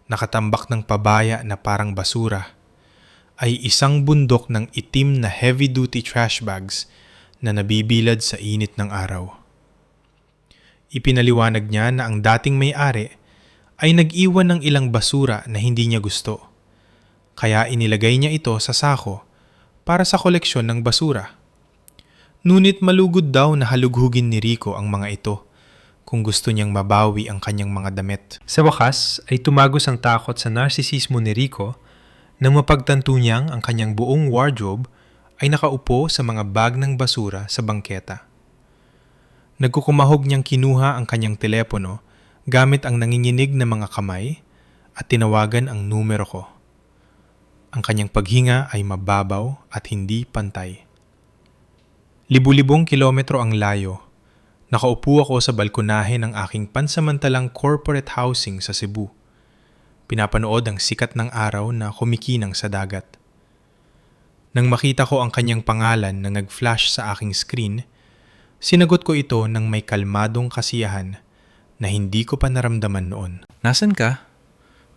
nakatambak ng pabaya na parang basura, ay isang bundok ng itim na heavy-duty trash bags na nabibilad sa init ng araw. Ipinaliwanag niya na ang dating may-ari ay nag-iwan ng ilang basura na hindi niya gusto. Kaya inilagay niya ito sa sako para sa koleksyon ng basura. Ngunit malugod daw na halughugin ni Rico ang mga ito kung gusto niyang mabawi ang kanyang mga damit. Sa wakas ay tumagos ang takot sa narsisismo ni Rico nang mapagtanto niyang ang kanyang buong wardrobe ay nakaupo sa mga bag ng basura sa bangketa. Nagkukumahog niyang kinuha ang kanyang telepono gamit ang nanginginig na mga kamay at tinawagan ang numero ko. Ang kanyang paghinga ay mababaw at hindi pantay. Libu-libong kilometro ang layo. Nakaupo ako sa balkonahe ng aking pansamantalang corporate housing sa Cebu. Pinapanood ang sikat ng araw na kumikinang sa dagat. Nang makita ko ang kanyang pangalan na nag-flash sa aking screen, sinagot ko ito ng may kalmadong kasiyahan na hindi ko pa naramdaman noon. "Nasaan ka?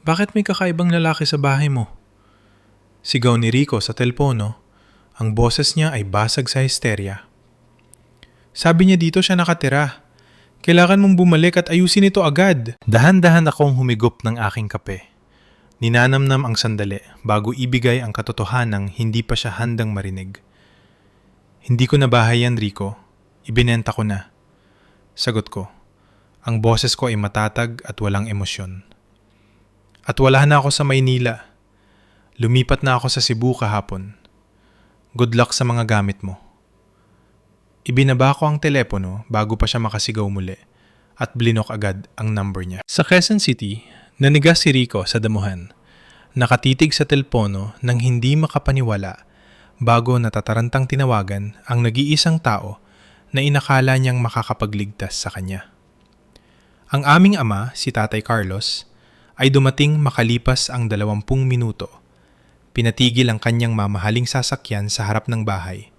Bakit may kakaibang lalaki sa bahay mo?" Sigaw ni Rico sa telpono. Ang boses niya ay basag sa hysteria. "Sabi niya dito siya nakatira. Kailangan mong bumalik at ayusin ito agad." Dahan-dahan akong humigop ng aking kape. Ninanamnam ang sandali bago ibigay ang katotohanang hindi pa siya handang marinig. "Hindi ko na bahay yan, Rico. Ibinenta ko na." Sagot ko. Ang boses ko ay matatag at walang emosyon. "At wala na ako sa Maynila. Lumipat na ako sa Cebu kahapon. Good luck sa mga gamit mo." Ibinaba ko ang telepono bago pa siya makasigaw muli at blinok agad ang number niya. Sa Quezon City, nanigas si Rico sa damuhan. Nakatitig sa telepono nang hindi makapaniwala bago natatarantang tinawagan ang nag-iisang tao na inakala niyang makakapagligtas sa kanya. Ang aming ama, si Tatay Carlos, ay dumating makalipas ang 20 minuto. Pinatigil ang kanyang mamahaling sasakyan sa harap ng bahay.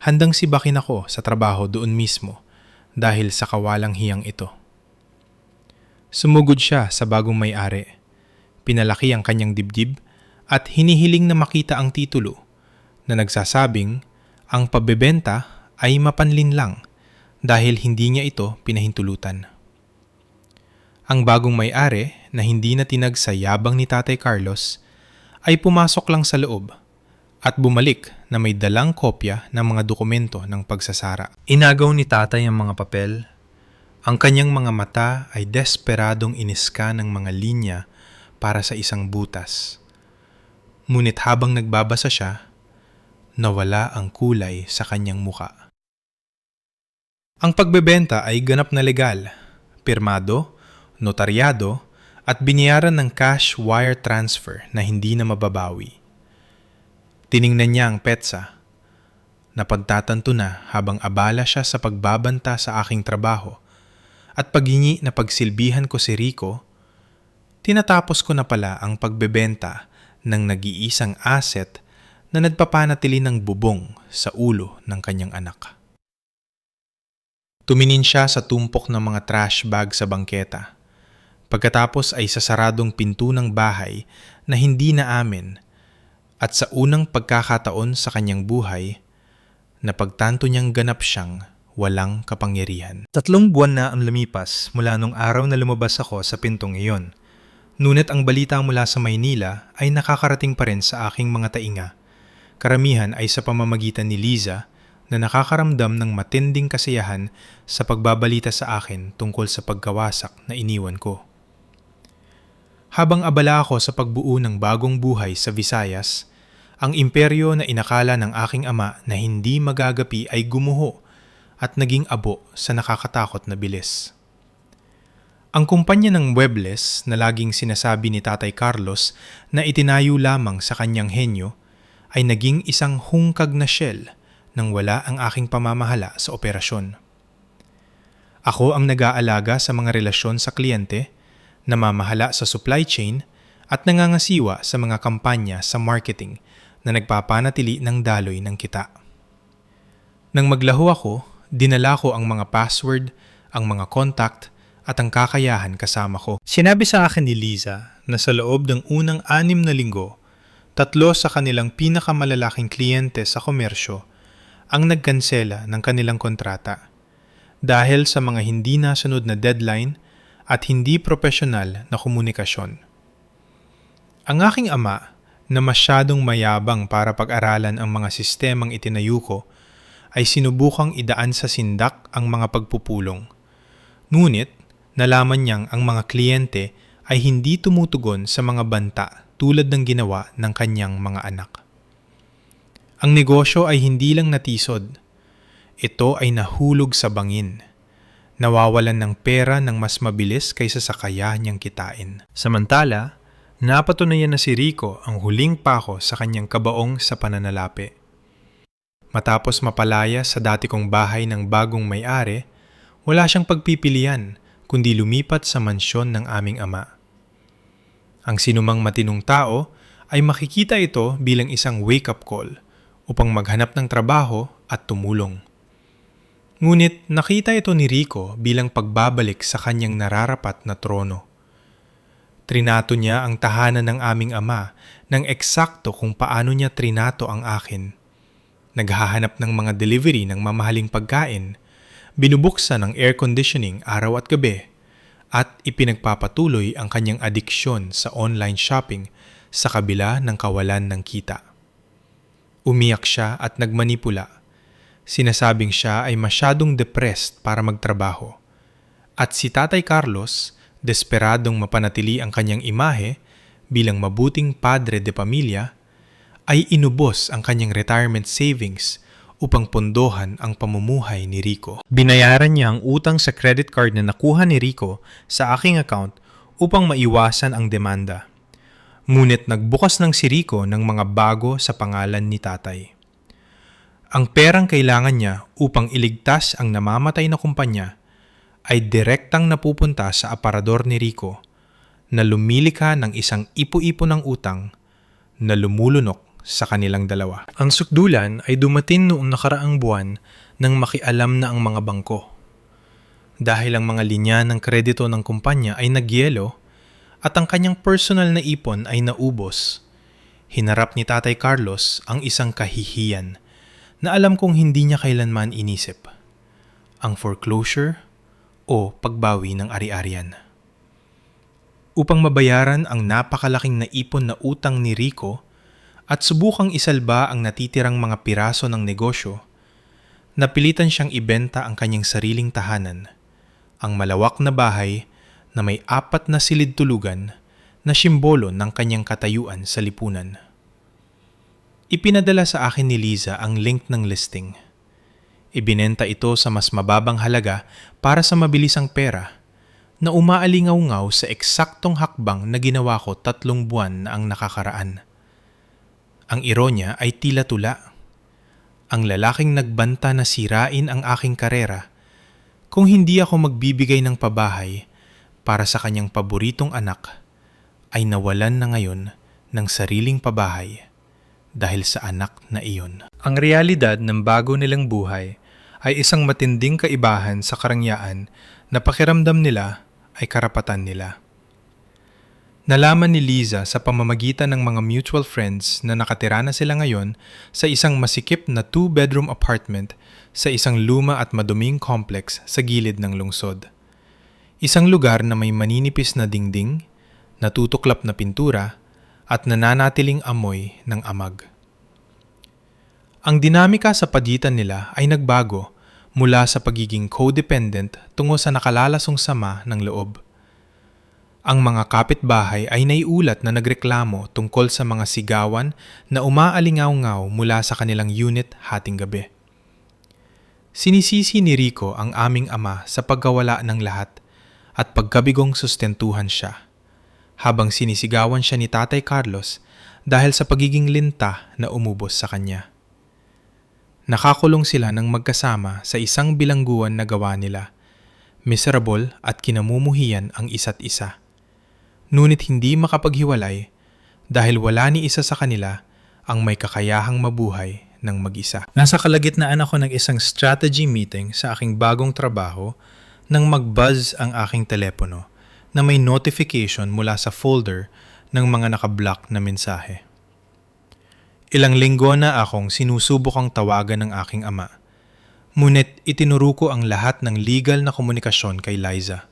Handang sibakin ako sa trabaho doon mismo dahil sa kawalang hiyang ito. Sumugod siya sa bagong may-ari. Pinalaki ang kanyang dibdib at hinihiling na makita ang titulo na nagsasabing ang pagbebenta ay mapanlin lang dahil hindi niya ito pinahintulutan. Ang bagong may-ari na hindi na tinag sa yabang ni Tatay Carlos ay pumasok lang sa loob at bumalik na may dalang kopya ng mga dokumento ng pagsasara. Inagaw ni Tatay ang mga papel. Ang kanyang mga mata ay desperadong iniska ng mga linya para sa isang butas. Ngunit habang nagbabasa siya, nawala ang kulay sa kanyang muka. Ang pagbebenta ay ganap na legal, pirmado, notaryado, at binayaran ng cash wire transfer na hindi na mababawi. Tiningnan niya ang petsa. Napagtatanto na habang abala siya sa pagbabanta sa aking trabaho at paghingi na pagsilbihan ko si Rico, tinatapos ko na pala ang pagbebenta ng nag-iisang asset na nagpapanatili ng bubong sa ulo ng kanyang anak. Tumingin siya sa tumpok ng mga trash bag sa bangketa. Pagkatapos ay sasaradong pinto ng bahay na hindi na amin at sa unang pagkakataon sa kanyang buhay, napagtanto niyang ganap siyang walang kapangyarihan. 3 buwan na ang lumipas mula nung araw na lumabas ako sa pintong iyon. Ngunit ang balita mula sa Maynila ay nakakarating pa rin sa aking mga tainga. Karamihan ay sa pamamagitan ni Liza na nakakaramdam ng matinding kasiyahan sa pagbabalita sa akin tungkol sa pagkawasak na iniwan ko. Habang abala ako sa pagbuo ng bagong buhay sa Visayas, ang imperyo na inakala ng aking ama na hindi magagapi ay gumuho at naging abo sa nakakatakot na bilis. Ang kumpanya ng Muebles na laging sinasabi ni Tatay Carlos na itinayo lamang sa kanyang henyo ay naging isang hungkag na shell nang wala ang aking pamamahala sa operasyon. Ako ang nag-aalaga sa mga relasyon sa kliyente, namamahala sa supply chain, at nangangasiwa sa mga kampanya sa marketing na nagpapanatili ng daloy ng kita. Nang maglaho ako, dinala ko ang mga password, ang mga contact, at ang kakayahan kasama ko. Sinabi sa akin ni Liza na sa loob ng unang 6 na linggo, 3 sa kanilang pinakamalalaking kliyente sa komersyo ang nagkansela ng kanilang kontrata dahil sa mga hindi nasunod na deadline at hindi profesional na komunikasyon. Ang aking ama na masyadong mayabang para pag-aralan ang mga sistemang itinayo ko ay sinubukang idaan sa sindak ang mga pagpupulong. Ngunit, nalaman niyang ang mga kliyente ay hindi tumutugon sa mga banta tulad ng ginawa ng kanyang mga anak. Ang negosyo ay hindi lang natisod. Ito ay nahulog sa bangin. Nawawalan ng pera ng mas mabilis kaysa sa kaya niyang kitain. Samantala, napatunayan na si Rico ang huling pako sa kanyang kabaong sa pananalapi. Matapos mapalaya sa dati kong bahay ng bagong may-ari, wala siyang pagpipilian kundi lumipat sa mansyon ng aming ama. Ang sinumang matinong tao ay makikita ito bilang isang wake-up call upang maghanap ng trabaho at tumulong. Ngunit nakita ito ni Rico bilang pagbabalik sa kanyang nararapat na trono. Trinato niya ang tahanan ng aming ama ng eksakto kung paano niya trinato ang akin. Naghahanap ng mga delivery ng mamahaling pagkain, binubuksan ang air conditioning araw at gabi, at ipinagpapatuloy ang kanyang adiksyon sa online shopping sa kabila ng kawalan ng kita. Umiyak siya at nagmanipula. Sinasabing siya ay masyadong depressed para magtrabaho. At si Tatay Carlos, desperadong mapanatili ang kanyang imahe bilang mabuting padre de pamilya, ay inubos ang kanyang retirement savings upang pondohan ang pamumuhay ni Rico. Binayaran niya ang utang sa credit card na nakuha ni Rico sa aking account upang maiwasan ang demanda. Ngunit nagbukas ng si Rico ng mga bago sa pangalan ni tatay. Ang perang kailangan niya upang iligtas ang namamatay na kumpanya ay direktang napupunta sa aparador ni Rico na lumilika ng isang ipo-ipo ng utang na lumulunok sa kanilang dalawa. Ang sukdulan ay dumating noong nakaraang buwan nang makialam na ang mga bangko. Dahil ang mga linya ng kredito ng kumpanya ay nagyelo at ang kanyang personal na ipon ay naubos, hinarap ni Tatay Carlos ang isang kahihiyan na alam kong hindi niya kailanman inisip. Ang foreclosure o pagbawi ng ari-arian. Upang mabayaran ang napakalaking naipon na utang ni Rico, at subukang isalba ang natitirang mga piraso ng negosyo, napilitan siyang ibenta ang kanyang sariling tahanan, ang malawak na bahay na may 4 na silid tulugan na simbolo ng kanyang katayuan sa lipunan. Ipinadala sa akin ni Liza ang link ng listing. Ibinenta ito sa mas mababang halaga para sa mabilisang pera na umaalingaw-ngaw sa eksaktong hakbang na ginawa ko 3 buwan na ang nakakaraan. Ang ironya ay tila tula. Ang lalaking nagbanta na sirain ang aking karera kung hindi ako magbibigay ng pabahay para sa kanyang paboritong anak ay nawalan na ngayon ng sariling pabahay dahil sa anak na iyon. Ang realidad ng bago nilang buhay ay isang matinding kaibahan sa karangyaan na pakiramdam nila ay karapatan nila. Nalaman ni Liza sa pamamagitan ng mga mutual friends na nakatira na sila ngayon sa isang masikip na 2-bedroom apartment sa isang luma at maduming complex sa gilid ng lungsod. Isang lugar na may maninipis na dingding, natutuklap na pintura at nananatiling amoy ng amag. Ang dinamika sa pagitan nila ay nagbago mula sa pagiging codependent tungo sa nakalalasong sama ng loob. Ang mga kapitbahay ay naiulat na nagreklamo tungkol sa mga sigawan na umaalingaw-ngaw mula sa kanilang unit hating gabi. Sinisisi ni Rico ang aming ama sa pagkawala ng lahat at pagkabigong sustentuhan siya, habang sinisigawan siya ni Tatay Carlos dahil sa pagiging linta na umubos sa kanya. Nakakulong sila ng magkasama sa isang bilangguan na gawa nila miserable at kinamumuhian ang isa't isa. Ngunit hindi makapaghiwalay dahil wala ni isa sa kanila ang may kakayahang mabuhay ng mag-isa. Nasa kalagitnaan ako ng isang strategy meeting sa aking bagong trabaho nang mag-buzz ang aking telepono na may notification mula sa folder ng mga nakablock na mensahe. Ilang linggo na akong sinusubukang tawagan ng aking ama, ngunit itinuro ko ang lahat ng legal na komunikasyon kay Liza.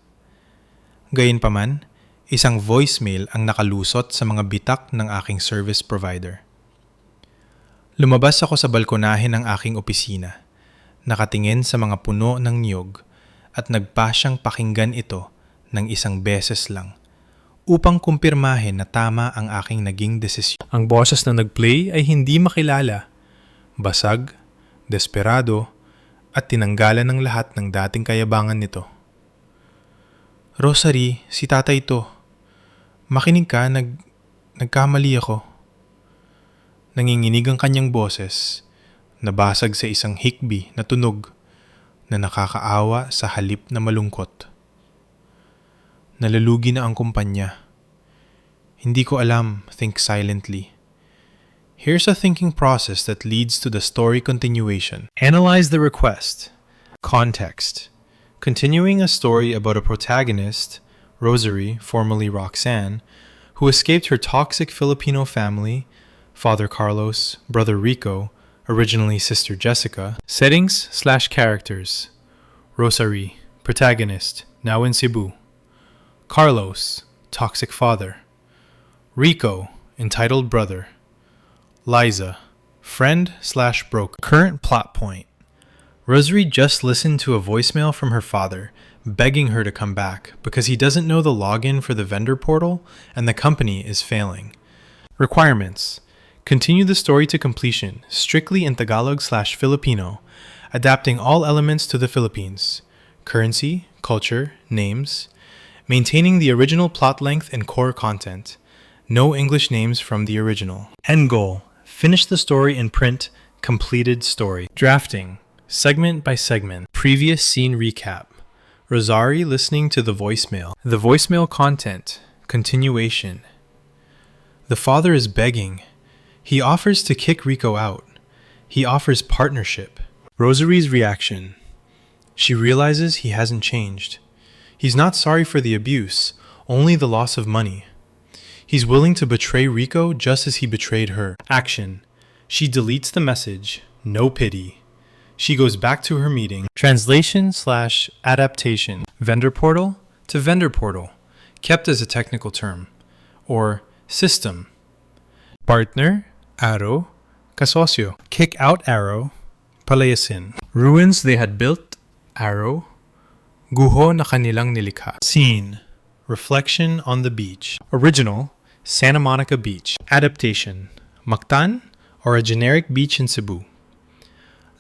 Gayunpaman, isang voicemail ang nakalusot sa mga bitak ng aking service provider. Lumabas ako sa balkonahe ng aking opisina, nakatingin sa mga puno ng niyog at nagpasyang pakinggan ito ng isang beses lang upang kumpirmahin na tama ang aking naging desisyon. Ang boses na nag-play ay hindi makilala, basag, desperado, at tinanggalan ng lahat ng dating kayabangan nito. Rosary, si tatay ito. Makinig ka, nagkamali ako. Nanginginig ang kanyang boses, nabasag sa isang hikbi na tunog na nakakaawa sa halip na malungkot. Nalalugi na ang kumpanya. Hindi ko alam, think silently. Here's a thinking process that leads to the story continuation. Analyze the request. Context. Continuing a story about a protagonist, Rosary, formerly Roxanne, who escaped her toxic Filipino family, Father Carlos, Brother Rico, originally Sister Jessica. Settings/characters. Rosary, protagonist, now in Cebu. Carlos, toxic father. Rico, entitled brother. Liza, friend/broker. Current plot point. Rosary just listened to a voicemail from her father, begging her to come back because he doesn't know the login for the vendor portal and the company is failing. Requirements. Continue the story to completion, strictly in Tagalog/Filipino, adapting all elements to the Philippines. Currency, culture, names. Maintaining the original plot length and core content. No English names from the original. End goal. Finish the story in print. Completed story. Drafting. Segment by segment. Previous scene recap. Rosary listening to the voicemail. The voicemail content. Continuation. The father is begging. He offers to kick Rico out. He offers partnership. Rosary's reaction. She realizes he hasn't changed. He's not sorry for the abuse, only the loss of money. He's willing to betray Rico just as he betrayed her. Action. She deletes the message. No pity. She goes back to her meeting. Translation/adaptation. Vendor portal to vendor portal, kept as a technical term. Or system. Partner, arrow, kasosyo. Kick out arrow, palayasin. Ruins they had built, arrow, guho na kanilang nilikha. Scene. Reflection on the beach. Original, Santa Monica Beach. Adaptation. Mactan or a generic beach in Cebu.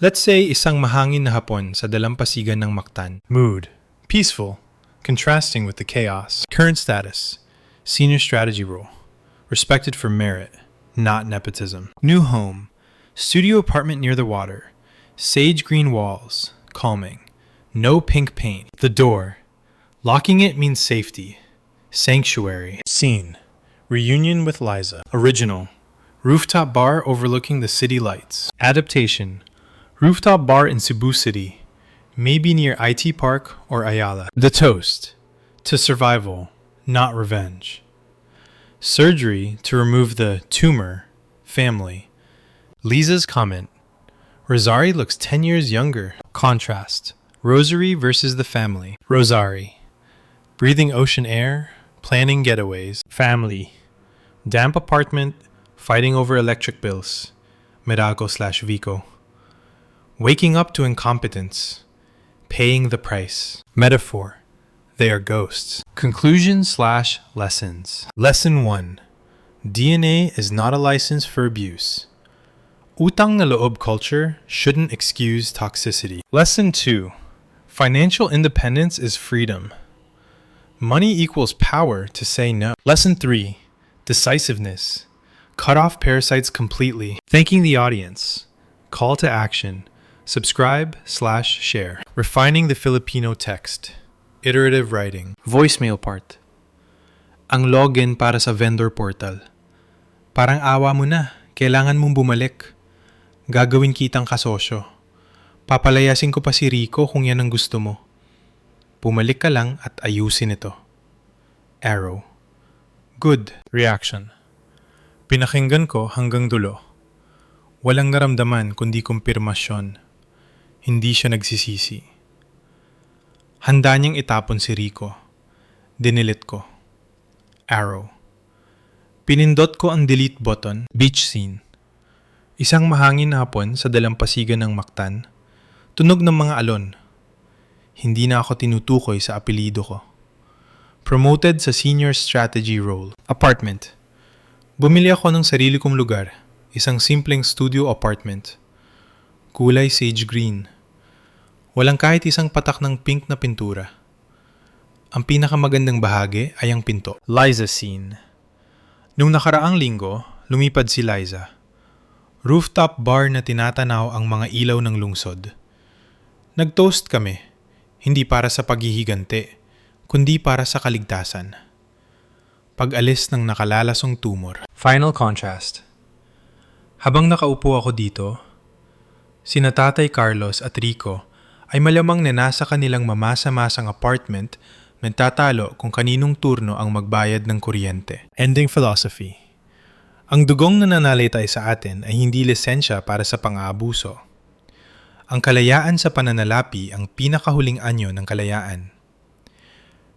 Let's say isang mahangin na hapon sa dalampasigan ng Mactan. Mood. Peaceful, contrasting with the chaos. Current status. Senior strategy role. Respected for merit, not nepotism. New home. Studio apartment near the water. Sage green walls. Calming. No pink paint. The door. Locking it means safety. Sanctuary. Scene. Reunion with Liza. Original. Rooftop bar overlooking the city lights. Adaptation. Rooftop bar in Cebu City. Maybe near IT Park or Ayala. The toast. To survival, not revenge. Surgery to remove the tumor. Family. Liza's comment. Rosary looks 10 years younger. Contrast. Rosary versus the family. Rosary. Breathing ocean air, planning getaways. Family. Damp apartment, fighting over electric bills. Meralco/Vico. Waking up to incompetence. Paying the price. Metaphor. They are ghosts. Conclusion/lessons. Lesson 1. DNA is not a license for abuse. Utang na loob culture shouldn't excuse toxicity. Lesson 2. Financial independence is freedom. Money equals power to say no. Lesson 3. Decisiveness. Cut off parasites completely. Thanking the audience. Call to action. Subscribe/share. Refining the Filipino text. Iterative writing. Voicemail part. Ang login para sa vendor portal. Parang awa mo na. Kailangan mong bumalik. Gagawin kitang kasosyo. Papalayasin ko pa si Rico kung yan ang gusto mo. Pumalik ka lang at ayusin ito. Arrow. Good. Reaction. Pinakinggan ko hanggang dulo. Walang naramdaman kundi kumpirmasyon. Hindi siya nagsisisi. Handa niyang itapon si Rico. Dinilit ko. Arrow. Pinindot ko ang delete button. Beach scene. Isang mahangin na hapon sa dalampasigan ng Mactan. Tunog ng mga alon. Hindi na ako tinutukoy sa apelido ko. Promoted sa senior strategy role. Apartment. Bumili ako ng sarili kong lugar. Isang simpleng studio apartment. Kulay sage green. Walang kahit isang patak ng pink na pintura. Ang pinakamagandang bahagi ay ang pinto. Liza scene. Nung nakaraang linggo, lumipad si Liza. Rooftop bar na tinatanaw ang mga ilaw ng lungsod. Nag-toast kami, hindi para sa paghihigante, kundi para sa kaligtasan. Pag-alis ng nakalalasong tumor. Final contrast. Habang nakaupo ako dito, sina Tatay Carlos at Rico ay malamang na nasa kanilang mamasa-masang apartment nagtatalo kung kaninong turno ang magbayad ng kuryente. Ending philosophy. Ang dugong na nanalitay sa atin ay hindi lisensya para sa pang-aabuso. Ang kalayaan sa pananalapi ang pinakahuling anyo ng kalayaan.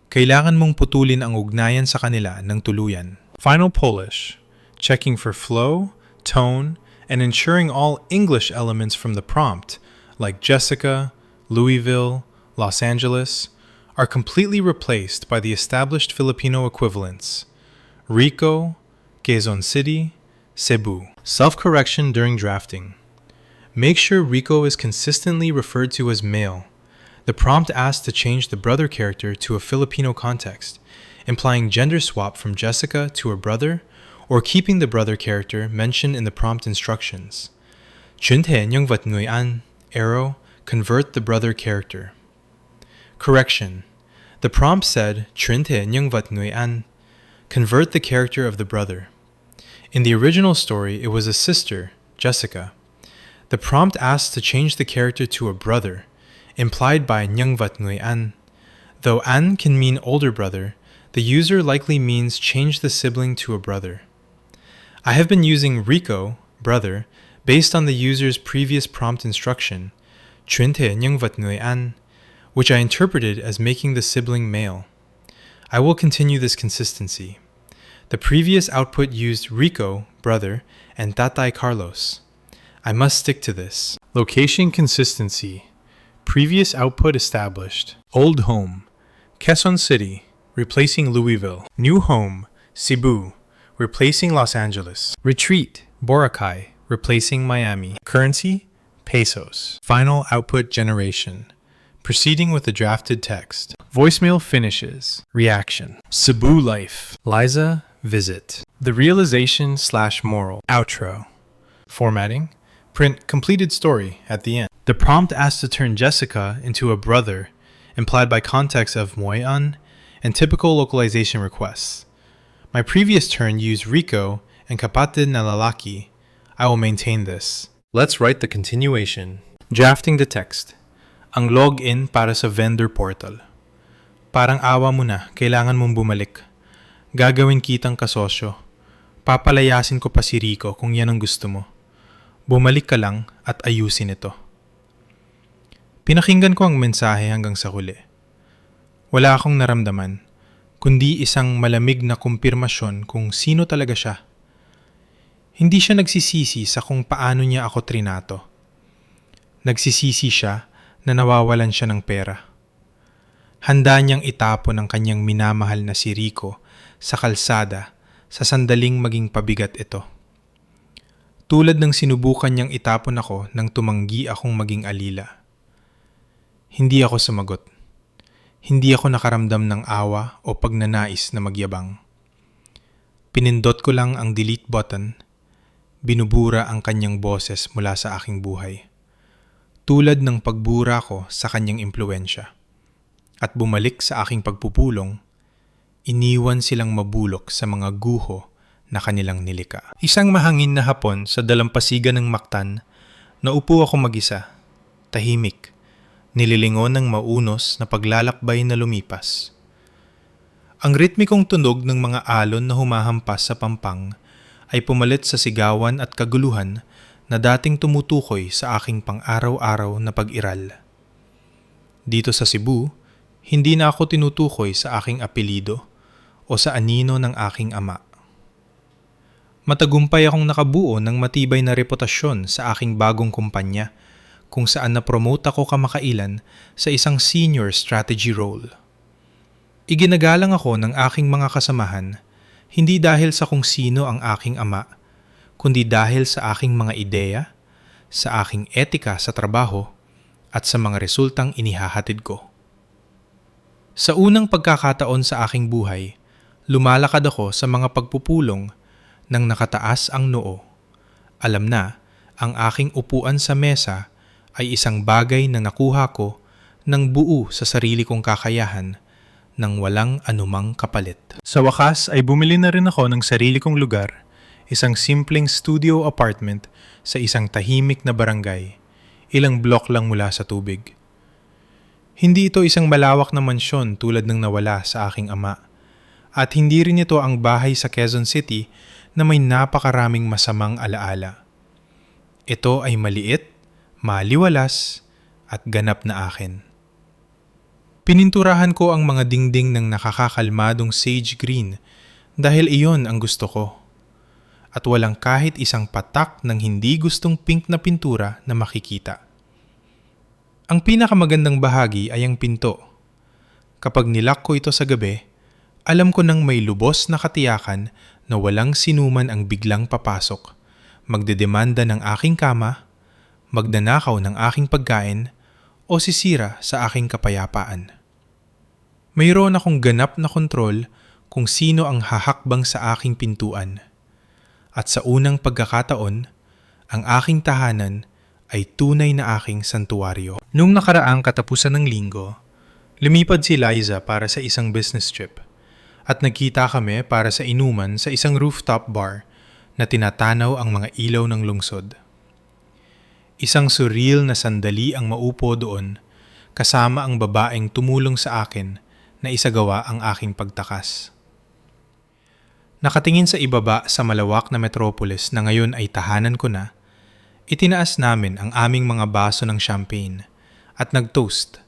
Kailangan mong putulin ang ugnayan sa kanila ng tuluyan. Final Polish. Checking for flow, tone, and ensuring all English elements from the prompt, like Jessica, Louisville, Los Angeles, are completely replaced by the established Filipino equivalents. Rico, Quezon City, Cebu. Self-correction during drafting. Make sure Rico is consistently referred to as male. The prompt asks to change the brother character to a Filipino context, implying gender swap from Jessica to her brother, or keeping the brother character mentioned in the prompt instructions. Chunte nyong vat nguy an, arrow, convert the brother character. Correction. The prompt said, Trinte nyong vat nguy an, convert the character of the brother. In the original story, it was a sister, Jessica. The prompt asked to change the character to a brother, implied by nyong vat nguy an. Though an can mean older brother, the user likely means change the sibling to a brother. I have been using Rico, brother, based on the user's previous prompt instruction, Trinte nyong vat nguy an, which I interpreted as making the sibling male. I will continue this consistency. The previous output used Rico, brother, and Tatay Carlos. I must stick to this. Location consistency. Previous output established. Old home, Quezon City, replacing Louisville. New home, Cebu, replacing Los Angeles. Retreat, Boracay, replacing Miami. Currency, pesos. Final output generation. Proceeding with the drafted text. Voicemail finishes. Reaction. Cebu life. Liza, visit. The realization/moral. Outro. Formatting. Print completed story at the end. The prompt asks to turn Jessica into a brother, implied by context of moyan, and typical localization requests. My previous turn used Rico and kapatid na lalaki. I will maintain this. Let's write the continuation. Drafting the text. Ang login para sa vendor portal. Parang awa mo na, kailangan mong bumalik. Gagawin kitang kasosyo. Papalayasin ko pa si Rico kung yan ang gusto mo. Bumalik ka lang at ayusin ito. Pinakinggan ko ang mensahe hanggang sa huli. Wala akong naramdaman, kundi isang malamig na kumpirmasyon kung sino talaga siya. Hindi siya nagsisisi sa kung paano niya ako trinato. Nagsisisi siya na nawawalan siya ng pera. Handa niyang itapon ang kanyang minamahal na si Rico sa kalsada sa sandaling maging pabigat ito. Tulad ng sinubukan niyang itapon ako nang tumanggi akong maging alila. Hindi ako sumagot. Hindi ako nakaramdam ng awa o pagnanais na magyabang. Pinindot ko lang ang delete button, binubura ang kanyang boses mula sa aking buhay. Tulad ng pagbura ko sa kanyang impluensya. at bumalik sa aking pagpupulong, iniwan silang mabulok sa mga guho na kanilang nilika. Isang mahangin na hapon sa dalampasigan ng Mactan, naupo ako mag-isa, tahimik, nililingon ng maunos na paglalakbay na lumipas. Ang ritmikong tunog ng mga alon na humahampas sa pampang ay pumalit sa sigawan at kaguluhan na dating tumutukoy sa aking pang-araw-araw na pag-iral. Dito sa Cebu, hindi na ako tinutukoy sa aking apelido o sa anino ng aking ama. Matagumpay akong nakabuo ng matibay na reputasyon sa aking bagong kumpanya kung saan na-promote ako kamakailan sa isang senior strategy role. Iginagalang ako ng aking mga kasamahan hindi dahil sa kung sino ang aking ama, kundi dahil sa aking mga ideya, sa aking etika sa trabaho, at sa mga resultang inihahatid ko. Sa unang pagkakataon sa aking buhay, lumalakad ako sa mga pagpupulong nang nakataas ang noo. Alam na, ang aking upuan sa mesa ay isang bagay na nakuha ko ng buo sa sarili kong kakayahan nang walang anumang kapalit. Sa wakas ay bumili na rin ako ng sarili kong lugar, isang simpleng studio apartment sa isang tahimik na barangay, ilang blok lang mula sa tubig. Hindi ito isang malawak na mansyon tulad ng nawala sa aking ama. At hindi rin ito ang bahay sa Quezon City na may napakaraming masamang alaala. Ito ay maliit, maliwalas, at ganap na akin. Pininturahan ko ang mga dingding ng nakakakalmadong sage green dahil iyon ang gusto ko. At walang kahit isang patak ng hindi gustong pink na pintura na makikita. Ang pinakamagandang bahagi ay ang pinto. Kapag nilak ko ito sa gabi, alam ko nang may lubos na katiyakan na walang sinuman ang biglang papasok, magdedemanda ng aking kama, magnanakaw ng aking pagkain, o sisira sa aking kapayapaan. Mayroon akong ganap na kontrol kung sino ang hahakbang sa aking pintuan. At sa unang pagkakataon, ang aking tahanan ay tunay na aking santuwaryo. Nung nakaraang katapusan ng linggo, lumipad si Liza para sa isang business trip at nagkita kami para sa inuman sa isang rooftop bar na tinatanaw ang mga ilaw ng lungsod. Isang surreal na sandali ang maupo doon kasama ang babaeng tumulong sa akin na isagawa ang aking pagtakas. Nakatingin sa ibaba sa malawak na metropolis na ngayon ay tahanan ko na, itinaas namin ang aming mga baso ng champagne at nag-toast,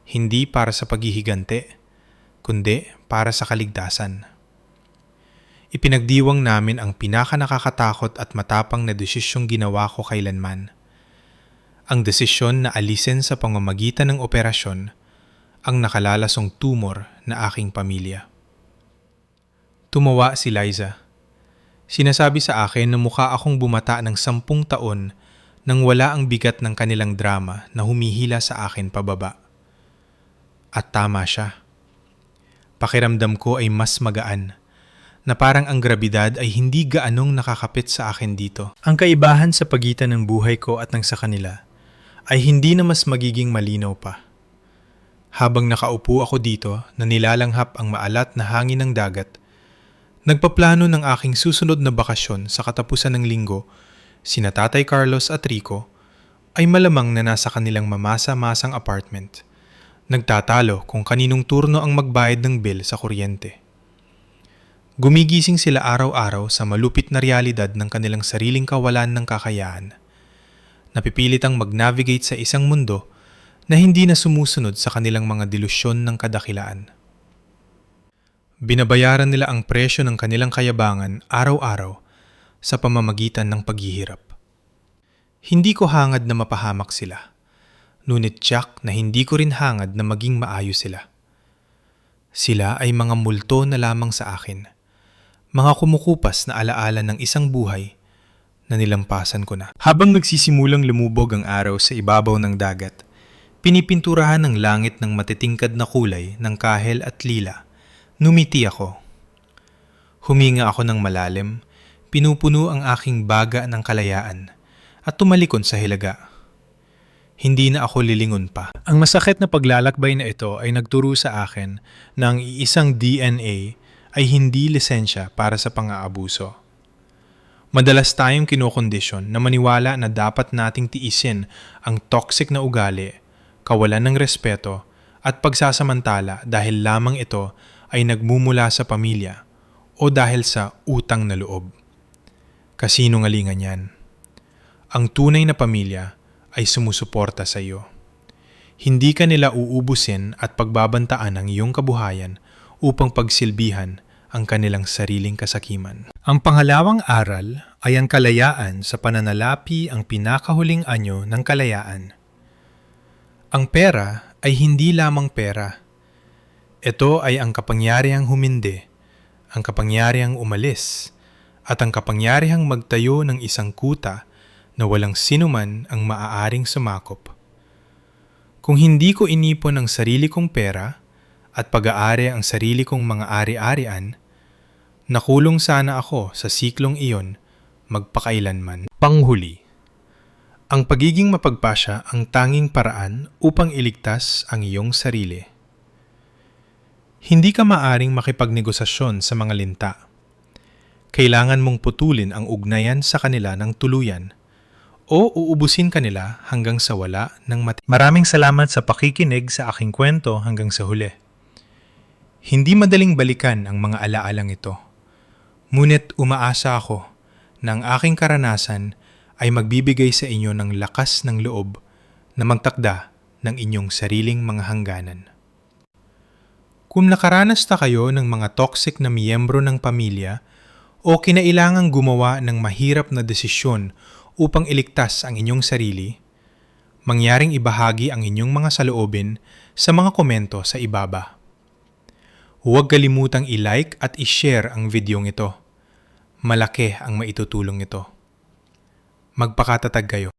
hindi para sa paghihigante, kundi para sa kaligtasan. Ipinagdiwang namin ang pinakanakakatakot at matapang na desisyong ginawa ko kailanman. Ang desisyon na alisin sa pamamagitan ng operasyon ang nakalalasong tumor na aking pamilya. Tumawa si Liza. Sinasabi sa akin na mukha akong bumata ng 10 taon nang wala ang bigat ng kanilang drama na humihila sa akin pababa. At tama siya. Pakiramdam ko ay mas magaan, na parang ang grabidad ay hindi gaanong nakakapit sa akin dito. Ang kaibahan sa pagitan ng buhay ko at ng sa kanila ay hindi na mas magiging malinaw pa. Habang nakaupo ako dito na nilalanghap ang maalat na hangin ng dagat, nagpaplano ng aking susunod na bakasyon sa katapusan ng linggo, sina Tatay Carlos at Rico ay malamang na nasa kanilang mamasa-masang apartment, nagtatalo kung kaninong turno ang magbayad ng bill sa kuryente. Gumigising sila araw-araw sa malupit na realidad ng kanilang sariling kawalan ng kakayahan. Napipilitang mag-navigate sa isang mundo na hindi na sumusunod sa kanilang mga delusyon ng kadakilaan. Binabayaran nila ang presyo ng kanilang kayabangan araw-araw sa pamamagitan ng paghihirap. Hindi ko hangad na mapahamak sila, ngunit tiyak na hindi ko rin hangad na maging maayos sila. Sila ay mga multo na lamang sa akin, mga kumukupas na alaala ng isang buhay na nilampasan ko na. Habang nagsisimulang lumubog ang araw sa ibabaw ng dagat, pinipinturahan ng langit ng matitingkad na kulay ng kahel at lila. Numiti ako. Huminga ako ng malalim, pinupuno ang aking baga ng kalayaan at tumalikod sa hilaga. hindi na ako lilingon pa. Ang masakit na paglalakbay na ito ay nagturo sa akin na ang iisang DNA ay hindi lisensya para sa pang-aabuso. Madalas tayong kinokondisyon na maniwala na dapat nating tiisin ang toxic na ugali, kawalan ng respeto at pagsasamantala dahil lamang ito ay nagmumula sa pamilya o dahil sa utang na loob. Kasinungalingan yan. Ang tunay na pamilya ay sumusuporta sa iyo. Hindi ka nila uubusin at pagbabantaan ang iyong kabuhayan upang pagsilbihan ang kanilang sariling kasakiman. Ang pangalawang aral ay ang kalayaan sa pananalapi ang pinakahuling anyo ng kalayaan. Ang pera ay hindi lamang pera. Ito ay ang kapangyarihang humindi, ang kapangyarihang umalis, at ang kapangyarihang magtayo ng isang kuta na walang sinuman ang maaaring sumakop. Kung hindi ko inipon ang sarili kong pera at pag-aari ang sarili kong mga ari-arian, nakulong sana ako sa siklong iyon magpakailanman. Panghuli, ang pagiging mapagpasya ang tanging paraan upang iligtas ang iyong sarili. Hindi ka maaring makipagnegosasyon sa mga linta. Kailangan mong putulin ang ugnayan sa kanila ng tuluyan o uubusin kanila hanggang sa wala ng mati. Maraming salamat sa pakikinig sa aking kwento hanggang sa huli. Hindi madaling balikan ang mga alaalang ito. Ngunit umaasa ako na ang aking karanasan ay magbibigay sa inyo ng lakas ng loob na magtakda ng inyong sariling mga hangganan. Kung nakaranas na kayo ng mga toxic na miyembro ng pamilya o kinailangang gumawa ng mahirap na desisyon upang iligtas ang inyong sarili, mangyaring ibahagi ang inyong mga saloobin sa mga komento sa ibaba. Huwag kalimutang i-like at i-share ang videong ito. Malaki ang maitutulong nito. Magpakatatag kayo.